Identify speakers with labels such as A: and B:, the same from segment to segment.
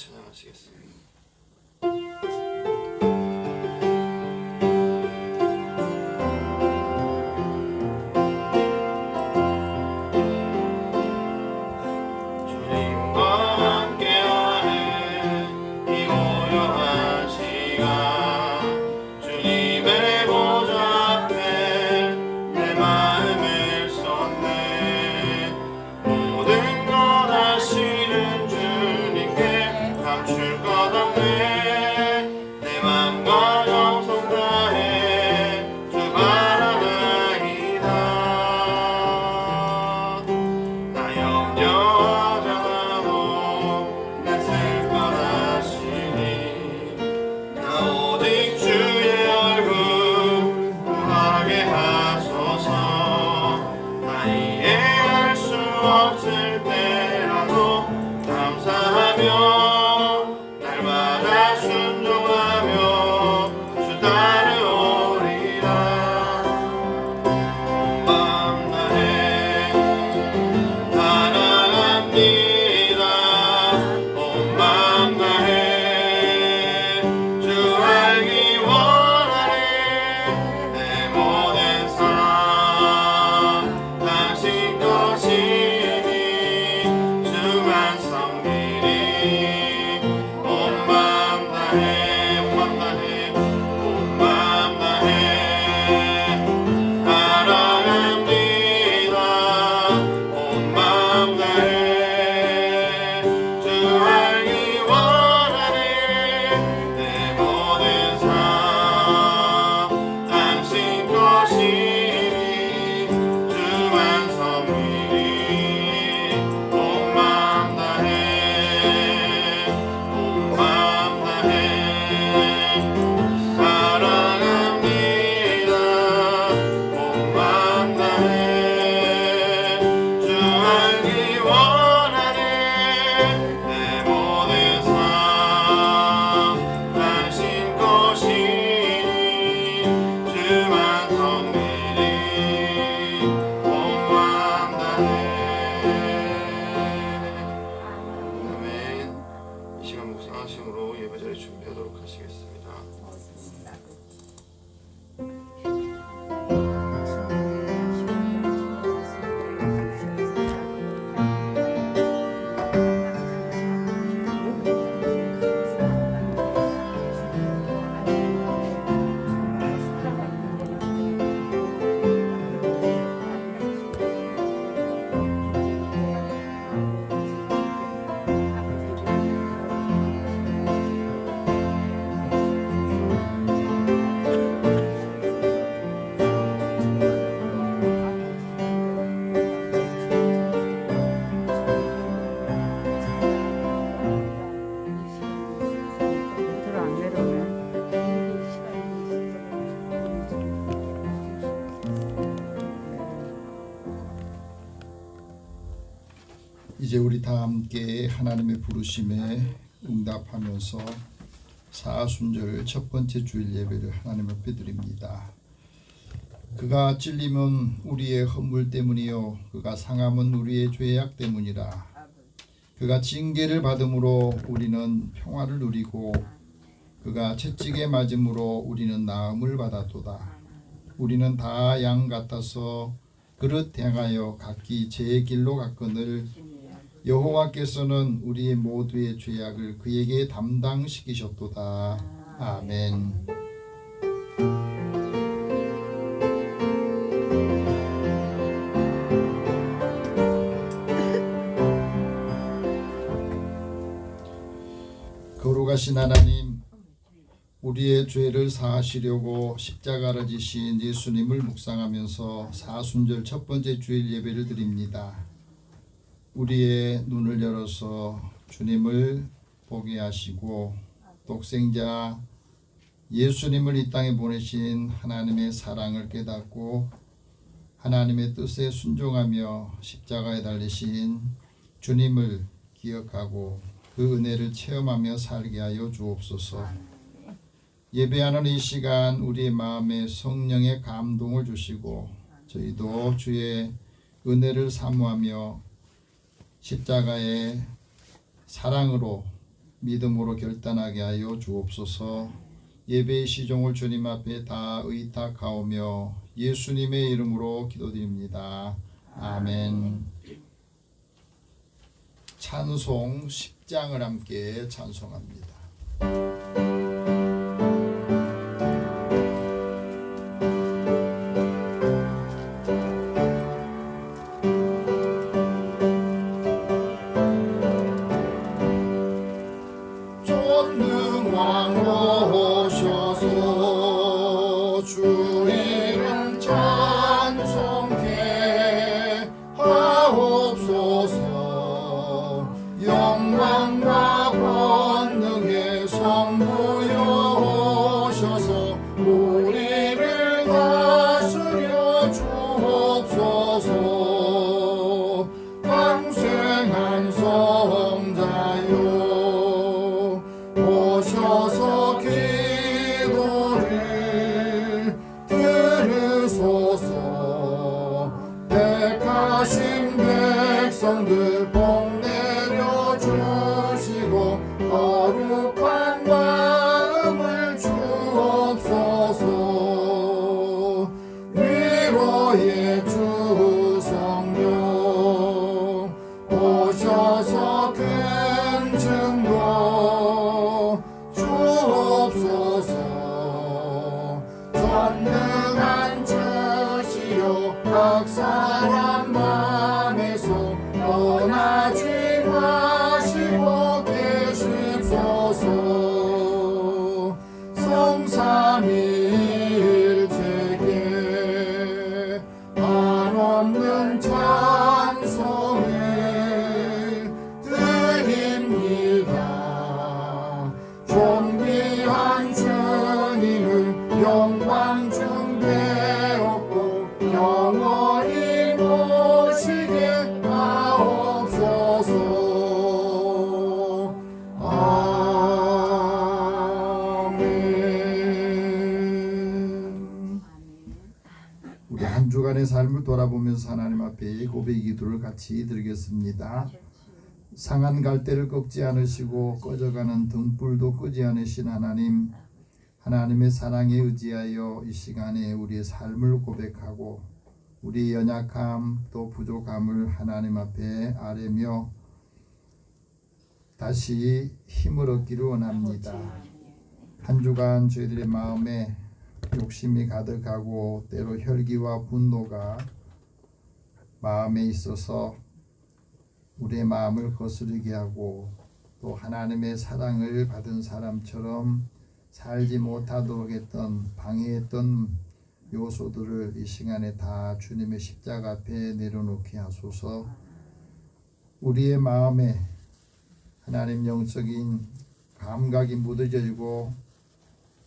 A: 찬양하시겠습니다.
B: 이제 우리 다 함께 하나님의 부르심에 응답하면서 사순절 첫 번째 주일 예배를 하나님 앞에 드립니다. 그가 찔림은 우리의 허물 때문이요 그가 상함은 우리의 죄악 때문이라. 그가 징계를 받음으로 우리는 평화를 누리고 그가 채찍에 맞음으로 우리는 나음을 받았도다. 우리는 다 양 같아서 그릇 행하여 각기 제 길로 갔거늘 여호와께서는 우리 모두의 죄악을 그에게 담당시키셨도다. 아멘. 거룩하신 하나님, 우리의 죄를 사하시려고 십자가를 지신 예수님을 묵상하면서 사순절 첫 번째 주일 예배를 드립니다. 우리의 눈을 열어서 주님을 보게 하시고 독생자 예수님을 이 땅에 보내신 하나님의 사랑을 깨닫고 하나님의 뜻에 순종하며 십자가에 달리신 주님을 기억하고 그 은혜를 체험하며 살게 하여 주옵소서. 예배하는 이 시간 우리의 마음에 성령의 감동을 주시고 저희도 주의 은혜를 사모하며 십자가의 사랑으로 믿음으로 결단하게 하여 주옵소서. 예배의 시종을 주님 앞에 다 의탁하오며 예수님의 이름으로 기도드립니다. 아멘. 찬송 10장을 함께 찬송합니다.
A: 영광과 권능의 성부여 오셔서 우리를 다스려 주옵소서. 강생한 성자여 오셔서 기도를 들으소서. 택하신 백성들 복 내려 주시고 거룩한 마음을 주옵소서. 위로의 주 성령 오셔서 큰 증거 주옵소서. 전능한 주시여 각 사람 맘에서 떠나지 마시고 계십소서. 성삼위일체께 한없는 찬송을 드립니다. 존귀한 주님을 영광 중배옵고 영원히 모시게 하옵소서. 아멘.
B: 우리 한 주간의 삶을 돌아보면서 하나님 앞에 고백 기도를 같이 드리겠습니다. 상한 갈대를 꺾지 않으시고 꺼져가는 등불도 끄지 않으신 하나님, 하나님의 사랑에 의지하여 이 시간에 우리의 삶을 고백하고 우리의 연약함 또 부족함을 하나님 앞에 아뢰며 다시 힘을 얻기를 원합니다. 한 주간 저희들의 마음에 욕심이 가득하고 때로 혈기와 분노가 마음에 있어서 우리의 마음을 거스르게 하고 또 하나님의 사랑을 받은 사람처럼 살지 못하도록 했던 방해했던 요소들을 이 시간에 다 주님의 십자가 앞에 내려놓게 하소서. 우리의 마음에 하나님 영적인 감각이 무뎌지고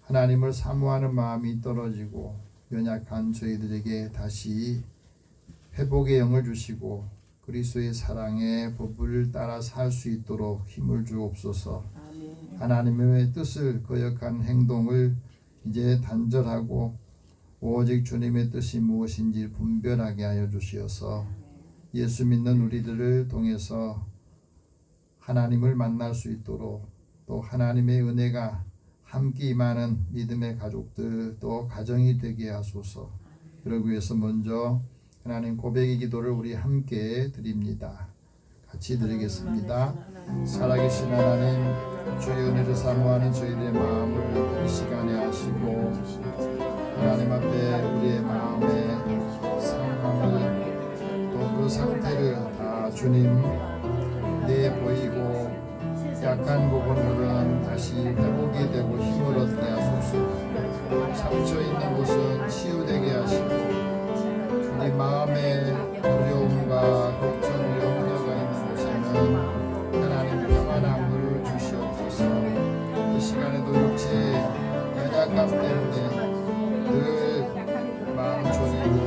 B: 하나님을 사모하는 마음이 떨어지고 연약한 저희들에게 다시 회복의 영을 주시고 그리스도의 사랑의 법을 따라 살 수 있도록 힘을 주옵소서. 하나님의 뜻을 거역한 행동을 이제 단절하고 오직 주님의 뜻이 무엇인지 분별하게 하여 주시어서 예수 믿는 우리들을 통해서 하나님을 만날 수 있도록 또 하나님의 은혜가 함께 임하는 믿음의 가족들 또 가정이 되게 하소서. 그러기 위해서 먼저 하나님 고백의 기도를 우리 함께 드립니다. 같이 드리겠습니다. 살아계신 하나님, 주의 은혜를 사모하는 저희들의 마음을 이 시간에 하시고 하나님 앞에 우리의 마음의 상황을 또 그 상태를 다 주님 내보이고 약한 부분들은 다시 회복이 되고 힘을 얻게 하소서. 상처 있는 곳은 치유되게 하시고 우리 마음의 두려움과 걱정, 염려가 있는 곳에는 하나님 평안함을 주시옵소서. 이 시간에도 육체의 연약감 때문에 늘 마음 졸이고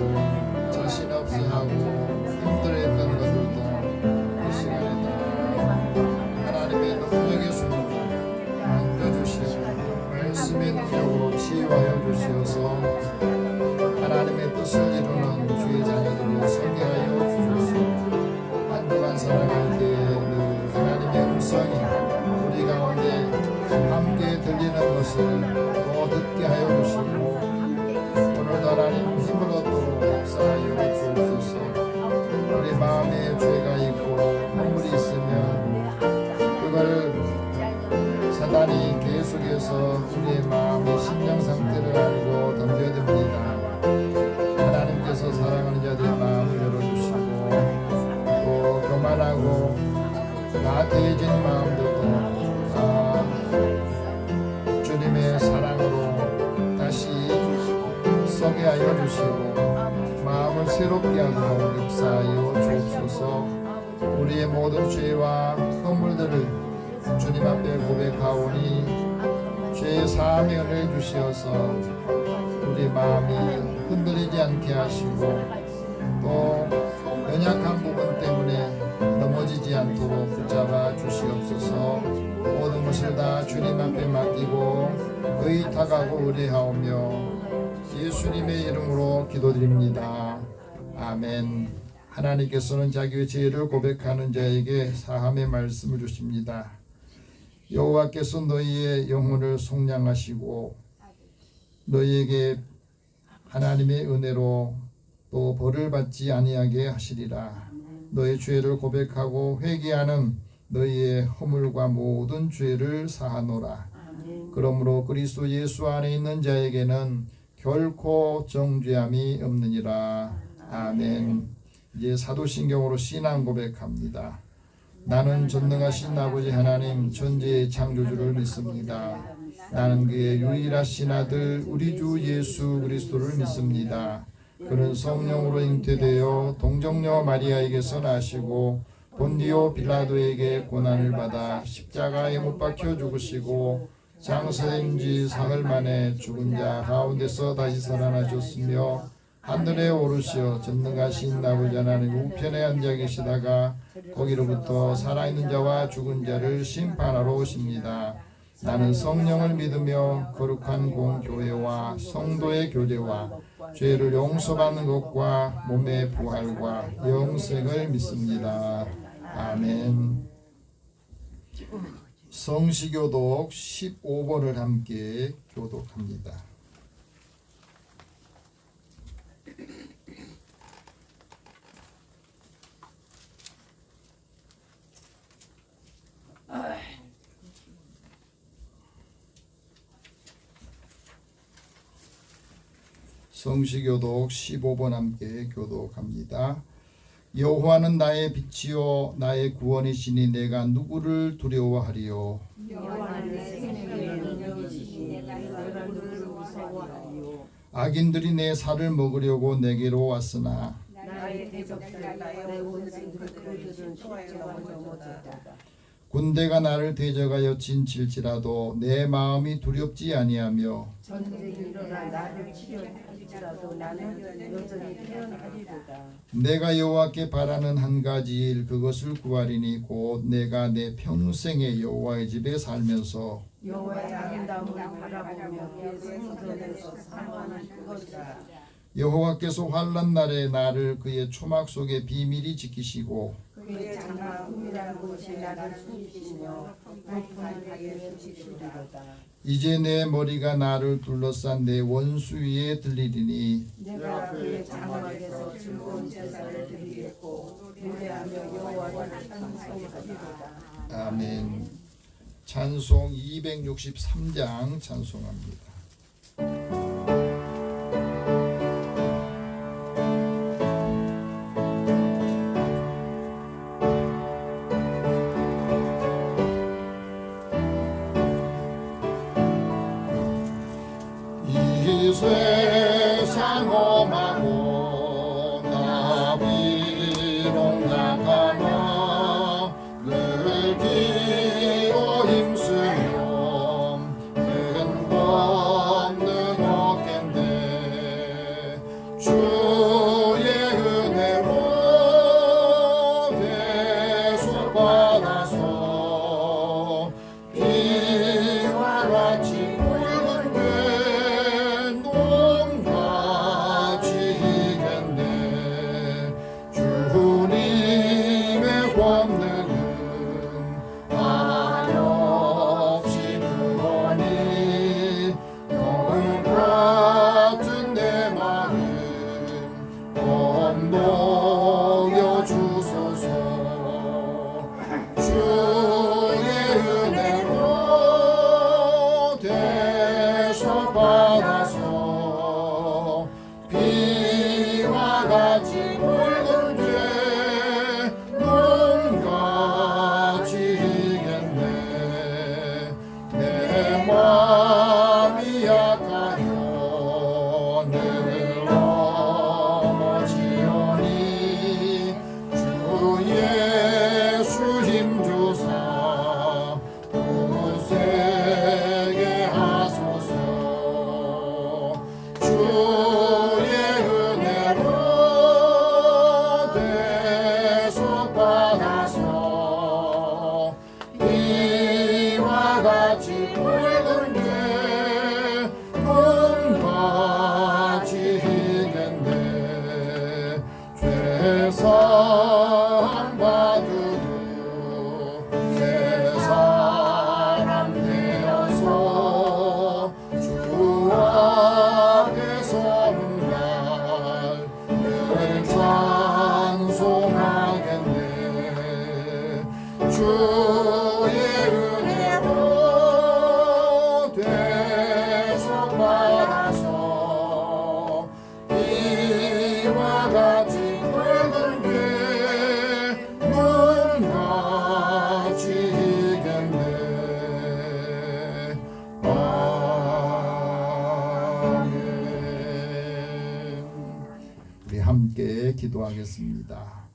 B: 정신없어하고 힘들어했던 것들도 이 시간에 다 하나님의 능력의 손으로 것을 더 듣게 하여 주시고 오늘도 하나님 힘을 얻도록 역사하여 주옵소서. 우리 마음에 죄가 있고 허물이 있으면 그걸 사단이 계속해서 우리의 마음의 심령 상태를 알고 덤벼듭니다. 하나님께서 사랑하는 자들의 마음을 열어주시고 또 교만하고 나태해진 마음들도 주님의 사랑으로 다시 서게 하여 주시고 마음을 새롭게 하도록 역사하여 주옵소서. 우리의 모든 죄와 허물들을 주님 앞에 고백하오니 죄의 사함의 은혜를 주시어서 우리 마음이 흔들리지 않게 하시고 또 연약한 부분 때문에 넘어지지 않도록 붙잡아 주시옵소서. 모든 것을 다 주님 앞에 맡기고 의탁하고 의뢰하오며 예수님의 이름으로 기도드립니다. 아멘. 하나님께서는 자기의 죄를 고백하는 자에게 사함의 말씀을 주십니다. 여호와께서 너희의 영혼을 속량하시고 너희에게 하나님의 은혜로 또 벌을 받지 아니하게 하시리라. 너희 죄를 고백하고 회개하는 너희의 허물과 모든 죄를 사하노라. 그러므로 그리스도 예수 안에 있는 자에게는 결코 정죄함이 없느니라. 아멘. 이제 사도신경으로 신앙 고백합니다. 나는 전능하신 아버지 하나님 천지의 창조주를 믿습니다. 나는 그의 유일하신 아들 우리 주 예수 그리스도를 믿습니다. 그는 성령으로 잉태되어 동정녀 마리아에게서 나시고 본디오 빌라도에게 고난을 받아 십자가에 못 박혀 죽으시고 장사된 지 사흘 만에 죽은 자 가운데서 다시 살아나셨으며 하늘에 오르시어 전능하신 아버지 하나님 우편에 앉아 계시다가 거기로부터 살아있는 자와 죽은 자를 심판하러 오십니다. 나는 성령을 믿으며 거룩한 공교회와 성도의 교제와 죄를 용서받는 것과 몸의 부활과 영생을 믿습니다. 아멘. 성시교독 15번을 함께 교독합니다. 성시교독 15번 함께 교독합니다. 여호와는 나의 빛이요 나의 구원이시니 내가 누구를 두려워하리요.
C: 여호와는 내 생명의 능력이시니 내가 누구를 무서워하리요.
B: 악인들이 내 살을 먹으려고 내게로 왔으나
C: 나의 대적들 나의 원수 그들은 십자가 넘어졌다.
B: 군대가 나를 대적하여 진칠지라도 내 마음이 두렵지 아니하며
C: 전쟁이 일어나 나를 치료할지라도 나는 여전히 태어나리로다.
B: 내가 여호와께 바라는 한 가지 일 그것을 구하리니 곧 내가 내 평생에 여호와의 집에 살면서
C: 여호와의 아름다움을 바라보며 그의 성전에서 사모하는 그것이다.
B: 여호와께서 환난 날에 나를 그의 초막 속에 비밀히 지키시고
C: 그의 장막 은밀한 곳에 나를 숨기시며 높은 하늘에 숨기시리로다.
B: 이제 내 머리가 나를 둘러싼 내 원수 위에 들리리니
C: 내가 그의 장막에서 즐거운 제사를 드리겠고 노래하며 여호와를 찬송하리로다.
B: 아멘. 찬송 263장 찬송합니다. 이 세상 험하고 나 비롱약하나 늘 기어 힘쓰며 큰 권능 얻겠네. 주의 은혜로 계속 받아서 비와 같이 붉은 된
A: 같이 붉은 게 눈같이 희겠네. 죄상 받으고 새 사람 되어서 주 앞에 서는 날 늘 찬송하겠네. 주의 은혜로 대속받아서 이와 같이 붉은 게 눈같이 희겠네. 아멘.
B: 우리 함께 기도하겠습니다.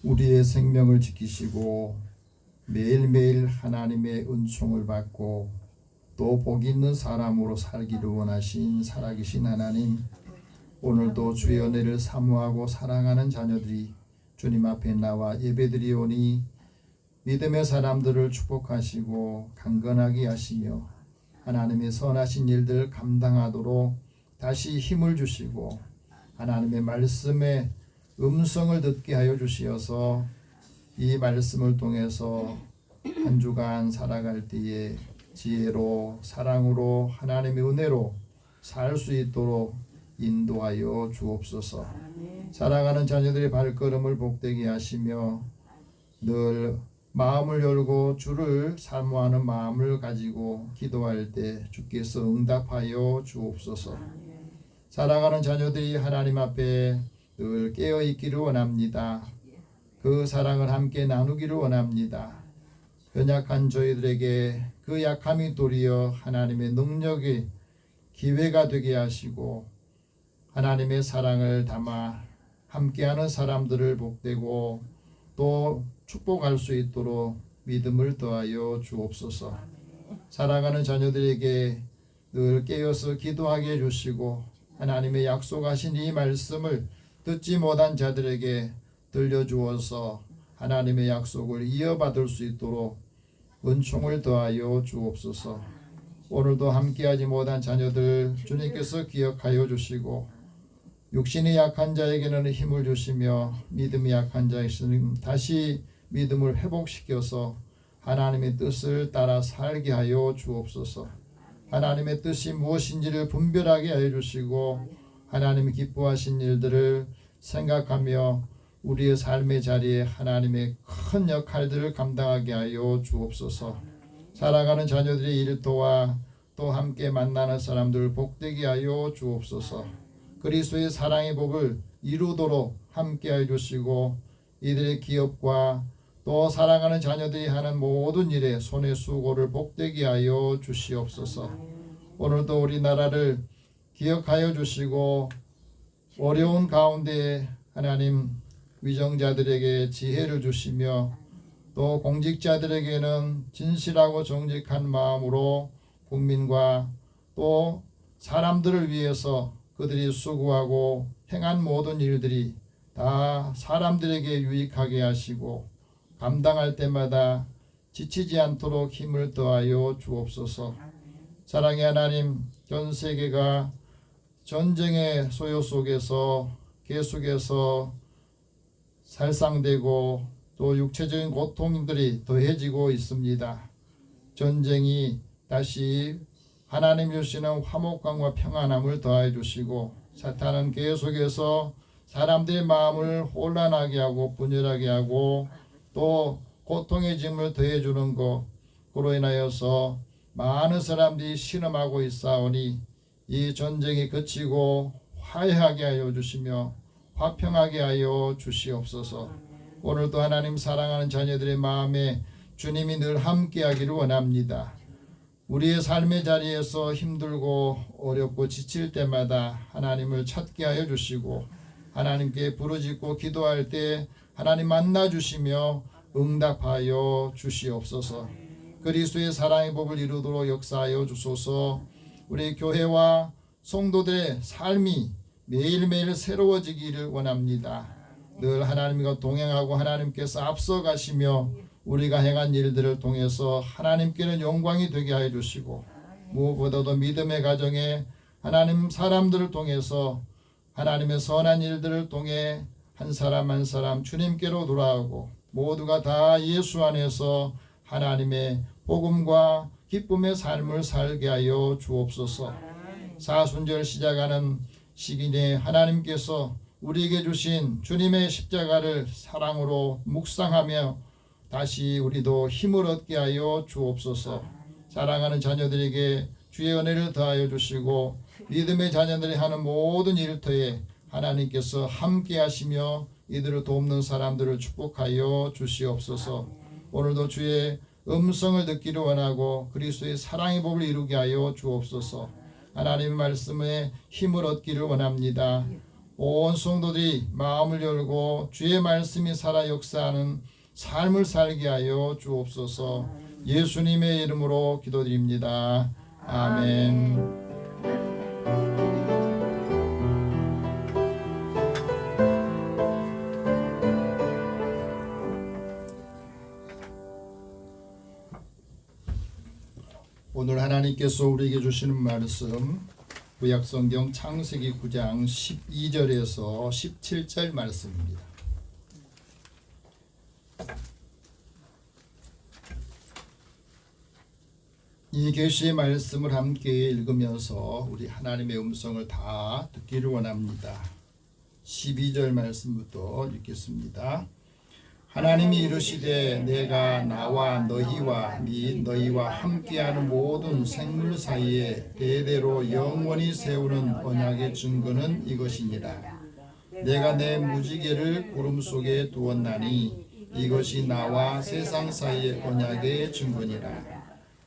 B: 우리의 생명을 지키시고 매일매일 하나님의 은총을 받고 또 복이 있는 사람으로 살기를 원하신 살아계신 하나님, 오늘도 주의 은혜를 사모하고 사랑하는 자녀들이 주님 앞에 나와 예배드리오니 믿음의 사람들을 축복하시고 강건하게 하시며 하나님의 선하신 일들 감당하도록 다시 힘을 주시고 하나님의 말씀에 음성을 듣게 하여 주시어서 이 말씀을 통해서 한 주간 살아갈 때에 지혜로 사랑으로 하나님의 은혜로 살 수 있도록 인도하여 주옵소서. 사랑하는 자녀들의 발걸음을 복되게 하시며 늘 마음을 열고 주를 사모하는 마음을 가지고 기도할 때 주께서 응답하여 주옵소서. 사랑하는 자녀들이 하나님 앞에 늘 깨어 있기를 원합니다. 그 사랑을 함께 나누기를 원합니다. 연약한 저희들에게 그 약함이 도리어 하나님의 능력의 기회가 되게 하시고 하나님의 사랑을 담아 함께하는 사람들을 복되고 또 축복할 수 있도록 믿음을 더하여 주옵소서. 사랑하는 자녀들에게 늘 깨어서 기도하게 해주시고 하나님의 약속하신 이 말씀을 듣지 못한 자들에게 들려주어서 하나님의 약속을 이어받을 수 있도록 은총을 더하여 주옵소서. 오늘도 함께하지 못한 자녀들 주님께서 기억하여 주시고 육신이 약한 자에게는 힘을 주시며 믿음이 약한 자에게는 다시 믿음을 회복시켜서 하나님의 뜻을 따라 살게 하여 주옵소서. 하나님의 뜻이 무엇인지를 분별하게 하여 주시고 하나님이 기뻐하신 일들을 생각하며 우리의 삶의 자리에 하나님의 큰 역할들을 감당하게 하여 주옵소서. 살아가는 자녀들의 일터와 또 함께 만나는 사람들을 복되게 하여 주옵소서. 그리스도의 사랑의 복을 이루도록 함께 하여 주시고 이들의 기업과 또 사랑하는 자녀들이 하는 모든 일에 손의 수고를 복되게 하여 주시옵소서. 오늘도 우리나라를 기억하여 주시고 어려운 가운데 하나님 위정자들에게 지혜를 주시며 또 공직자들에게는 진실하고 정직한 마음으로 국민과 또 사람들을 위해서 그들이 수고하고 행한 모든 일들이 다 사람들에게 유익하게 하시고 감당할 때마다 지치지 않도록 힘을 더하여 주옵소서. 사랑의 하나님, 전 세계가 전쟁의 소요 속에서 계속해서 살상되고 또 육체적인 고통들이 더해지고 있습니다. 전쟁이 다시 하나님 주시는 화목감과 평안함을 더해 주시고 사탄은 계속해서 사람들의 마음을 혼란하게 하고 분열하게 하고 또 고통의 짐을 더해 주는 것, 그로 인하여서 많은 사람들이 신음하고 있사오니 이 전쟁이 그치고 화해하게 하여 주시며 화평하게 하여 주시옵소서. 오늘도 하나님 사랑하는 자녀들의 마음에 주님이 늘 함께하기를 원합니다. 우리의 삶의 자리에서 힘들고 어렵고 지칠 때마다 하나님을 찾게 하여 주시고 하나님께 부르짖고 기도할 때 하나님 만나 주시며 응답하여 주시옵소서. 그리스도의 사랑의 법을 이루도록 역사하여 주소서. 우리 교회와 성도들의 삶이 매일매일 새로워지기를 원합니다. 늘 하나님과 동행하고 하나님께서 앞서 가시며 우리가 행한 일들을 통해서 하나님께는 영광이 되게 하여 주시고 무엇보다도 믿음의 가정에 하나님 사람들을 통해서 하나님의 선한 일들을 통해 한 사람 한 사람 주님께로 돌아오고 모두가 다 예수 안에서 하나님의 복음과 기쁨의 삶을 살게 하여 주옵소서. 사순절 시작하는 시기 내에 하나님께서 우리에게 주신 주님의 십자가를 사랑으로 묵상하며 다시 우리도 힘을 얻게 하여 주옵소서. 사랑하는 자녀들에게 주의 은혜를 더하여 주시고 믿음의 자녀들이 하는 모든 일터에 하나님께서 함께 하시며 이들을 돕는 사람들을 축복하여 주시옵소서. 오늘도 주의 음성을 듣기를 원하고 그리스도의 사랑의 법을 이루게 하여 주옵소서. 하나님의 말씀에 힘을 얻기를 원합니다. 온 성도들이 마음을 열고 주의 말씀이 살아 역사하는 삶을 살게 하여 주옵소서. 예수님의 이름으로 기도드립니다. 아멘. 오늘 하나님께서 우리에게 주시는 말씀 구약성경 창세기 9장 12절에서 17절 말씀입니다. 이 계시의 말씀을 함께 읽으면서 우리 하나님의 음성을 다 듣기를 원합니다. 12절 말씀부터 읽겠습니다. 하나님이 이르시되 내가 나와 너희와 및 너희와 함께하는 모든 생물 사이에 대대로 영원히 세우는 언약의 증거는 이것이니라. 내가 내 무지개를 구름 속에 두었나니 이것이 나와 세상 사이의 언약의 증거니라.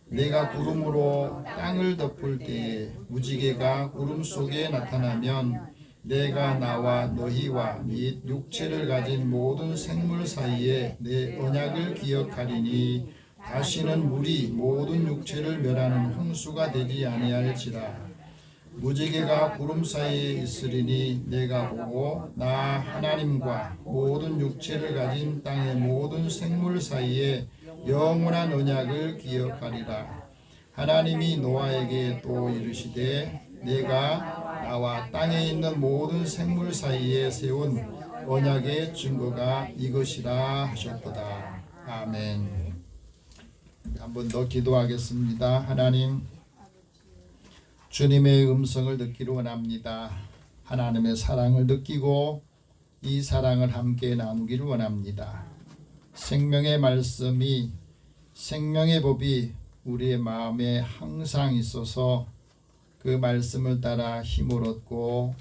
B: 내가 구름으로 땅을 덮을 때에 무지개가 구름 속에 나타나면 내가 나와 너희와 및 육체를 가진 모든 생물 사이에 내 언약을 기억하리니 다시는 물이 모든 육체를 멸하는 홍수가 되지 아니할지라. 무지개가 구름 사이에 있으리니 내가 보고 나 하나님과 모든 육체를 가진 땅의 모든 생물 사이에 영원한 언약을 기억하리라. 하나님이 노아에게 또 이르시되 내가 나와 땅에 있는 모든 생물 사이에 세운 언약의 증거가 이것이라 하셨도다. 아멘. 한 번 더 기도하겠습니다. 하나님, 주님의 음성을 듣기를 원합니다. 하나님의 사랑을 느끼고 이 사랑을 함께 나누기를 원합니다. 생명의 말씀이 생명의 법이 우리의 마음에 항상 있어서 그 말씀을 따라 힘을 얻고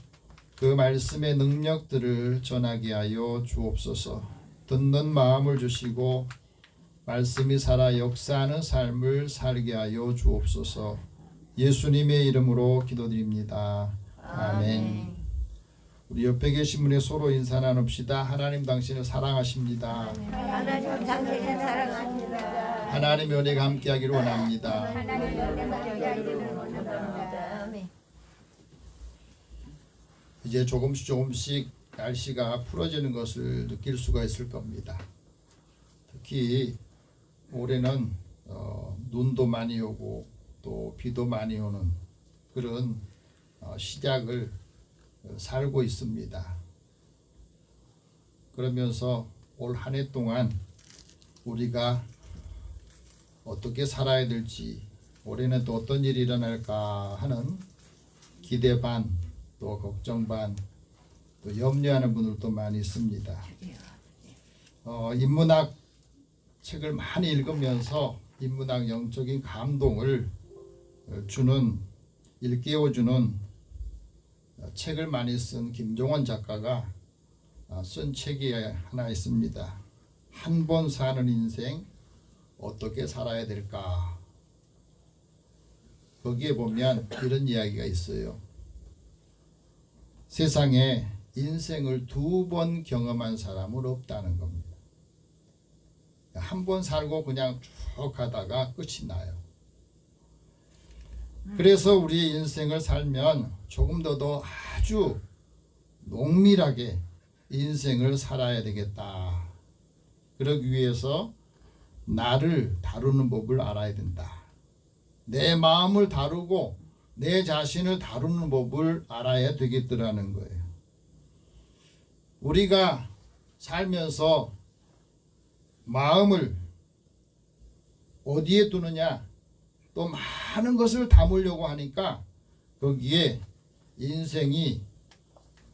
B: 그 말씀의 능력들을 전하게 하여 주옵소서. 듣는 마음을 주시고 말씀이 살아 역사하는 삶을 살게 하여 주옵소서. 예수님의 이름으로 기도드립니다. 아멘. 우리 옆에 계신 분이 서로 인사 나눕시다. 하나님 당신을 사랑하십니다.
C: 하나님 당신을 사랑합니다.
B: 하나님의 은혜가 함께하기를 원합니다.
C: 하나님의 은혜가 함께하기를 원합니다.
B: 이제 조금씩 날씨가 풀어지는 것을 느낄 수가 있을 겁니다. 특히 올해는 눈도 많이 오고 또 비도 많이 오는 그런 시작을 살고 있습니다. 그러면서 올 한 해 동안 우리가 어떻게 살아야 될지, 올해는 또 어떤 일이 일어날까 하는 기대 반, 또 걱정 반, 또 염려하는 분들도 많이 있습니다. 인문학 책을 많이 읽으면서 인문학 영적인 감동을 주는, 일깨워주는 책을 많이 쓴 김종원 작가가 쓴 책이 하나 있습니다. 한 번 사는 인생 어떻게 살아야 될까? 거기에 보면 이런 이야기가 있어요. 세상에 인생을 2번 경험한 사람은 없다는 겁니다. 한 번 살고 그냥 쭉 가다가 끝이 나요. 그래서 우리 인생을 살면 조금 더 아주 농밀하게 인생을 살아야 되겠다. 그러기 위해서 나를 다루는 법을 알아야 된다. 내 마음을 다루고 내 자신을 다루는 법을 알아야 되겠더라는 거예요. 우리가 살면서 마음을 어디에 두느냐, 또 많은 것을 담으려고 하니까 거기에 인생이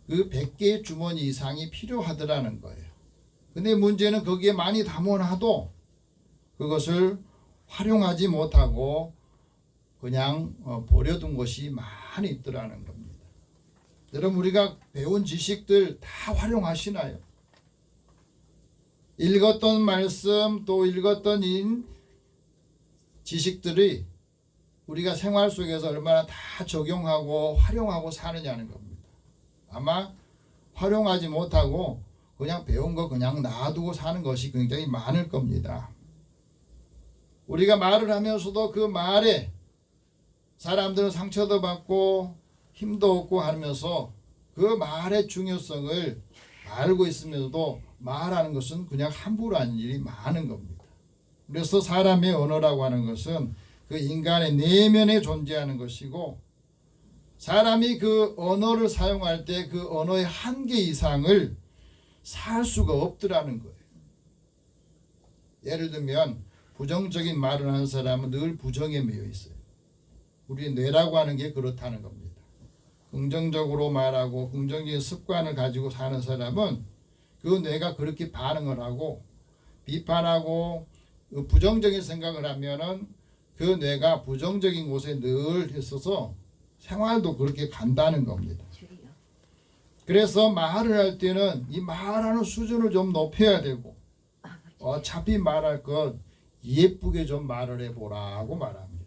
B: 그 100개의 주머니 이상이 필요하더라는 거예요. 근데 문제는 거기에 많이 담아놔도 그것을 활용하지 못하고 그냥 버려둔 것이 많이 있더라는 겁니다. 여러분, 우리가 배운 지식들 다 활용하시나요? 읽었던 말씀, 또 읽었던 지식들이 우리가 생활 속에서 얼마나 다 적용하고 활용하고 사느냐는 겁니다. 아마 활용하지 못하고 그냥 배운 거 그냥 놔두고 사는 것이 굉장히 많을 겁니다. 우리가 말을 하면서도 그 말에 사람들은 상처도 받고 힘도 얻고 하면서 그 말의 중요성을 알고 있으면서도 말하는 것은 그냥 함부로 하는 일이 많은 겁니다. 그래서 사람의 언어라고 하는 것은 그 인간의 내면에 존재하는 것이고, 사람이 그 언어를 사용할 때 그 언어의 한계 이상을 살 수가 없더라는 거예요. 예를 들면 부정적인 말을 하는 사람은 늘 부정에 매여 있어요. 우리 뇌라고 하는 게 그렇다는 겁니다. 긍정적으로 말하고 긍정적인 습관을 가지고 사는 사람은 그 뇌가 그렇게 반응을 하고, 비판하고 부정적인 생각을 하면은 그 뇌가 부정적인 곳에 늘 있어서 생활도 그렇게 간다는 겁니다. 그래서 말을 할 때는 이 말하는 수준을 좀 높여야 되고, 어차피 말할 것 예쁘게 좀 말을 해보라고 말합니다.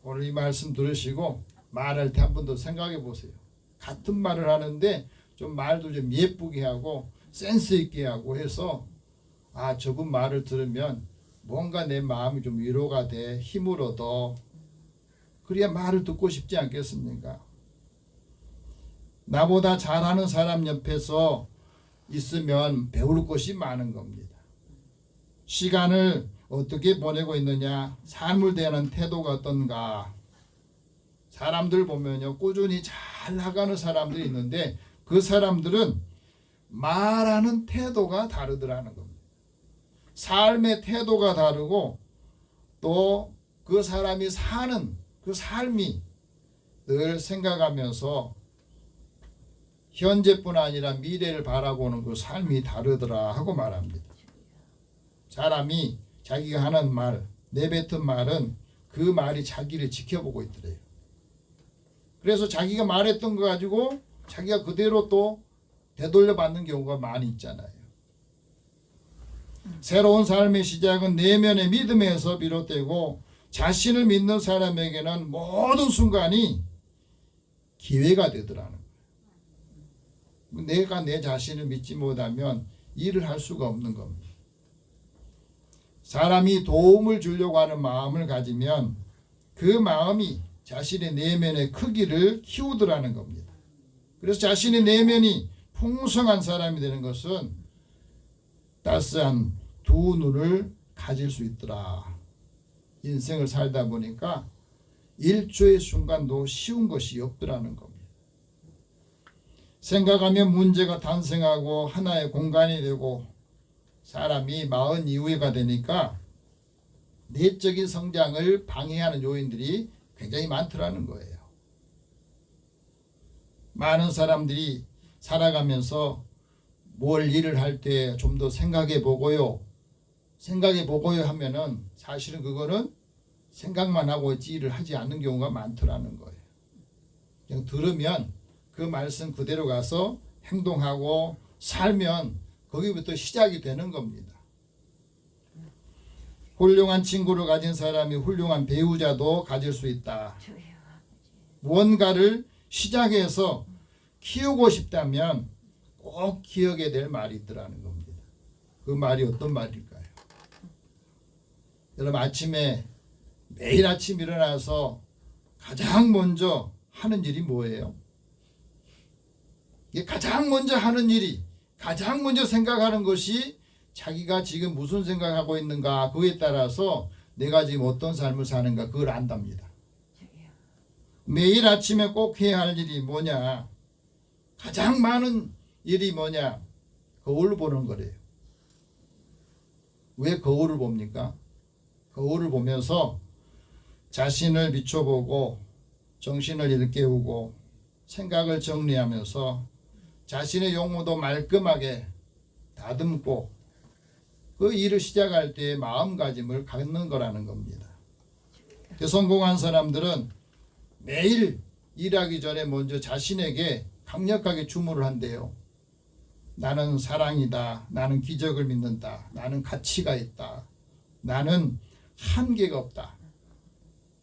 B: 오늘 이 말씀 들으시고 말할 때 한 번 더 생각해 보세요. 같은 말을 하는데 좀 말도 좀 예쁘게 하고 센스 있게 하고 해서, 저분 말을 들으면 뭔가 내 마음이 좀 위로가 돼, 힘을 얻어. 그래야 말을 듣고 싶지 않겠습니까? 나보다 잘하는 사람 옆에서 있으면 배울 것이 많은 겁니다. 시간을 어떻게 보내고 있느냐, 삶을 대하는 태도가 어떤가. 사람들 보면요, 꾸준히 잘 나가는 사람들이 있는데 그 사람들은 말하는 태도가 다르더라는 겁니다. 삶의 태도가 다르고, 또 그 사람이 사는 그 삶이 늘 생각하면서 현재뿐 아니라 미래를 바라보는 그 삶이 다르더라 하고 말합니다. 사람이 자기가 하는 말, 내뱉은 말은 그 말이 자기를 지켜보고 있더래요. 그래서 자기가 말했던 거 가지고 자기가 그대로 또 되돌려 받는 경우가 많이 있잖아요. 새로운 삶의 시작은 내면의 믿음에서 비롯되고, 자신을 믿는 사람에게는 모든 순간이 기회가 되더라는 거예요. 내가 내 자신을 믿지 못하면 일을 할 수가 없는 겁니다. 사람이 도움을 주려고 하는 마음을 가지면 그 마음이 자신의 내면의 크기를 키우더라는 겁니다. 그래서 자신의 내면이 풍성한 사람이 되는 것은 따스한 두 눈을 가질 수 있더라. 인생을 살다 보니까 1초의 순간도 쉬운 것이 없더라는 겁니다. 생각하면 문제가 탄생하고 하나의 공간이 되고, 사람이 마흔 이후가 되니까 내적인 성장을 방해하는 요인들이 굉장히 많더라는 거예요. 많은 사람들이 살아가면서 뭘 일을 할 때 좀 더 생각해 보고요 하면은 사실은 그거는 생각만 하고 일을 하지 않는 경우가 많더라는 거예요. 그냥 들으면 그 말씀 그대로 가서 행동하고 살면 거기부터 시작이 되는 겁니다. 훌륭한 친구를 가진 사람이 훌륭한 배우자도 가질 수 있다. 무언가를 시작해서 키우고 싶다면 꼭 기억해야 될 말이 있더라는 겁니다. 그 말이 어떤 말일까요? 여러분, 매일 아침 일어나서 가장 먼저 하는 일이 뭐예요? 이게 가장 먼저 하는 일이, 가장 먼저 생각하는 것이 자기가 지금 무슨 생각하고 있는가 그에 따라서 내가 지금 어떤 삶을 사는가 그걸 안답니다. 매일 아침에 꼭 해야 할 일이 뭐냐? 가장 많은 일이 뭐냐? 거울을 보는 거래요. 왜 거울을 봅니까? 거울을 보면서 자신을 비춰보고 정신을 일깨우고 생각을 정리하면서 자신의 용모도 말끔하게 다듬고 그 일을 시작할 때의 마음가짐을 갖는 거라는 겁니다. 성공한 사람들은 매일 일하기 전에 먼저 자신에게 강력하게 주문을 한대요. 나는 사랑이다. 나는 기적을 믿는다. 나는 가치가 있다. 나는 한계가 없다.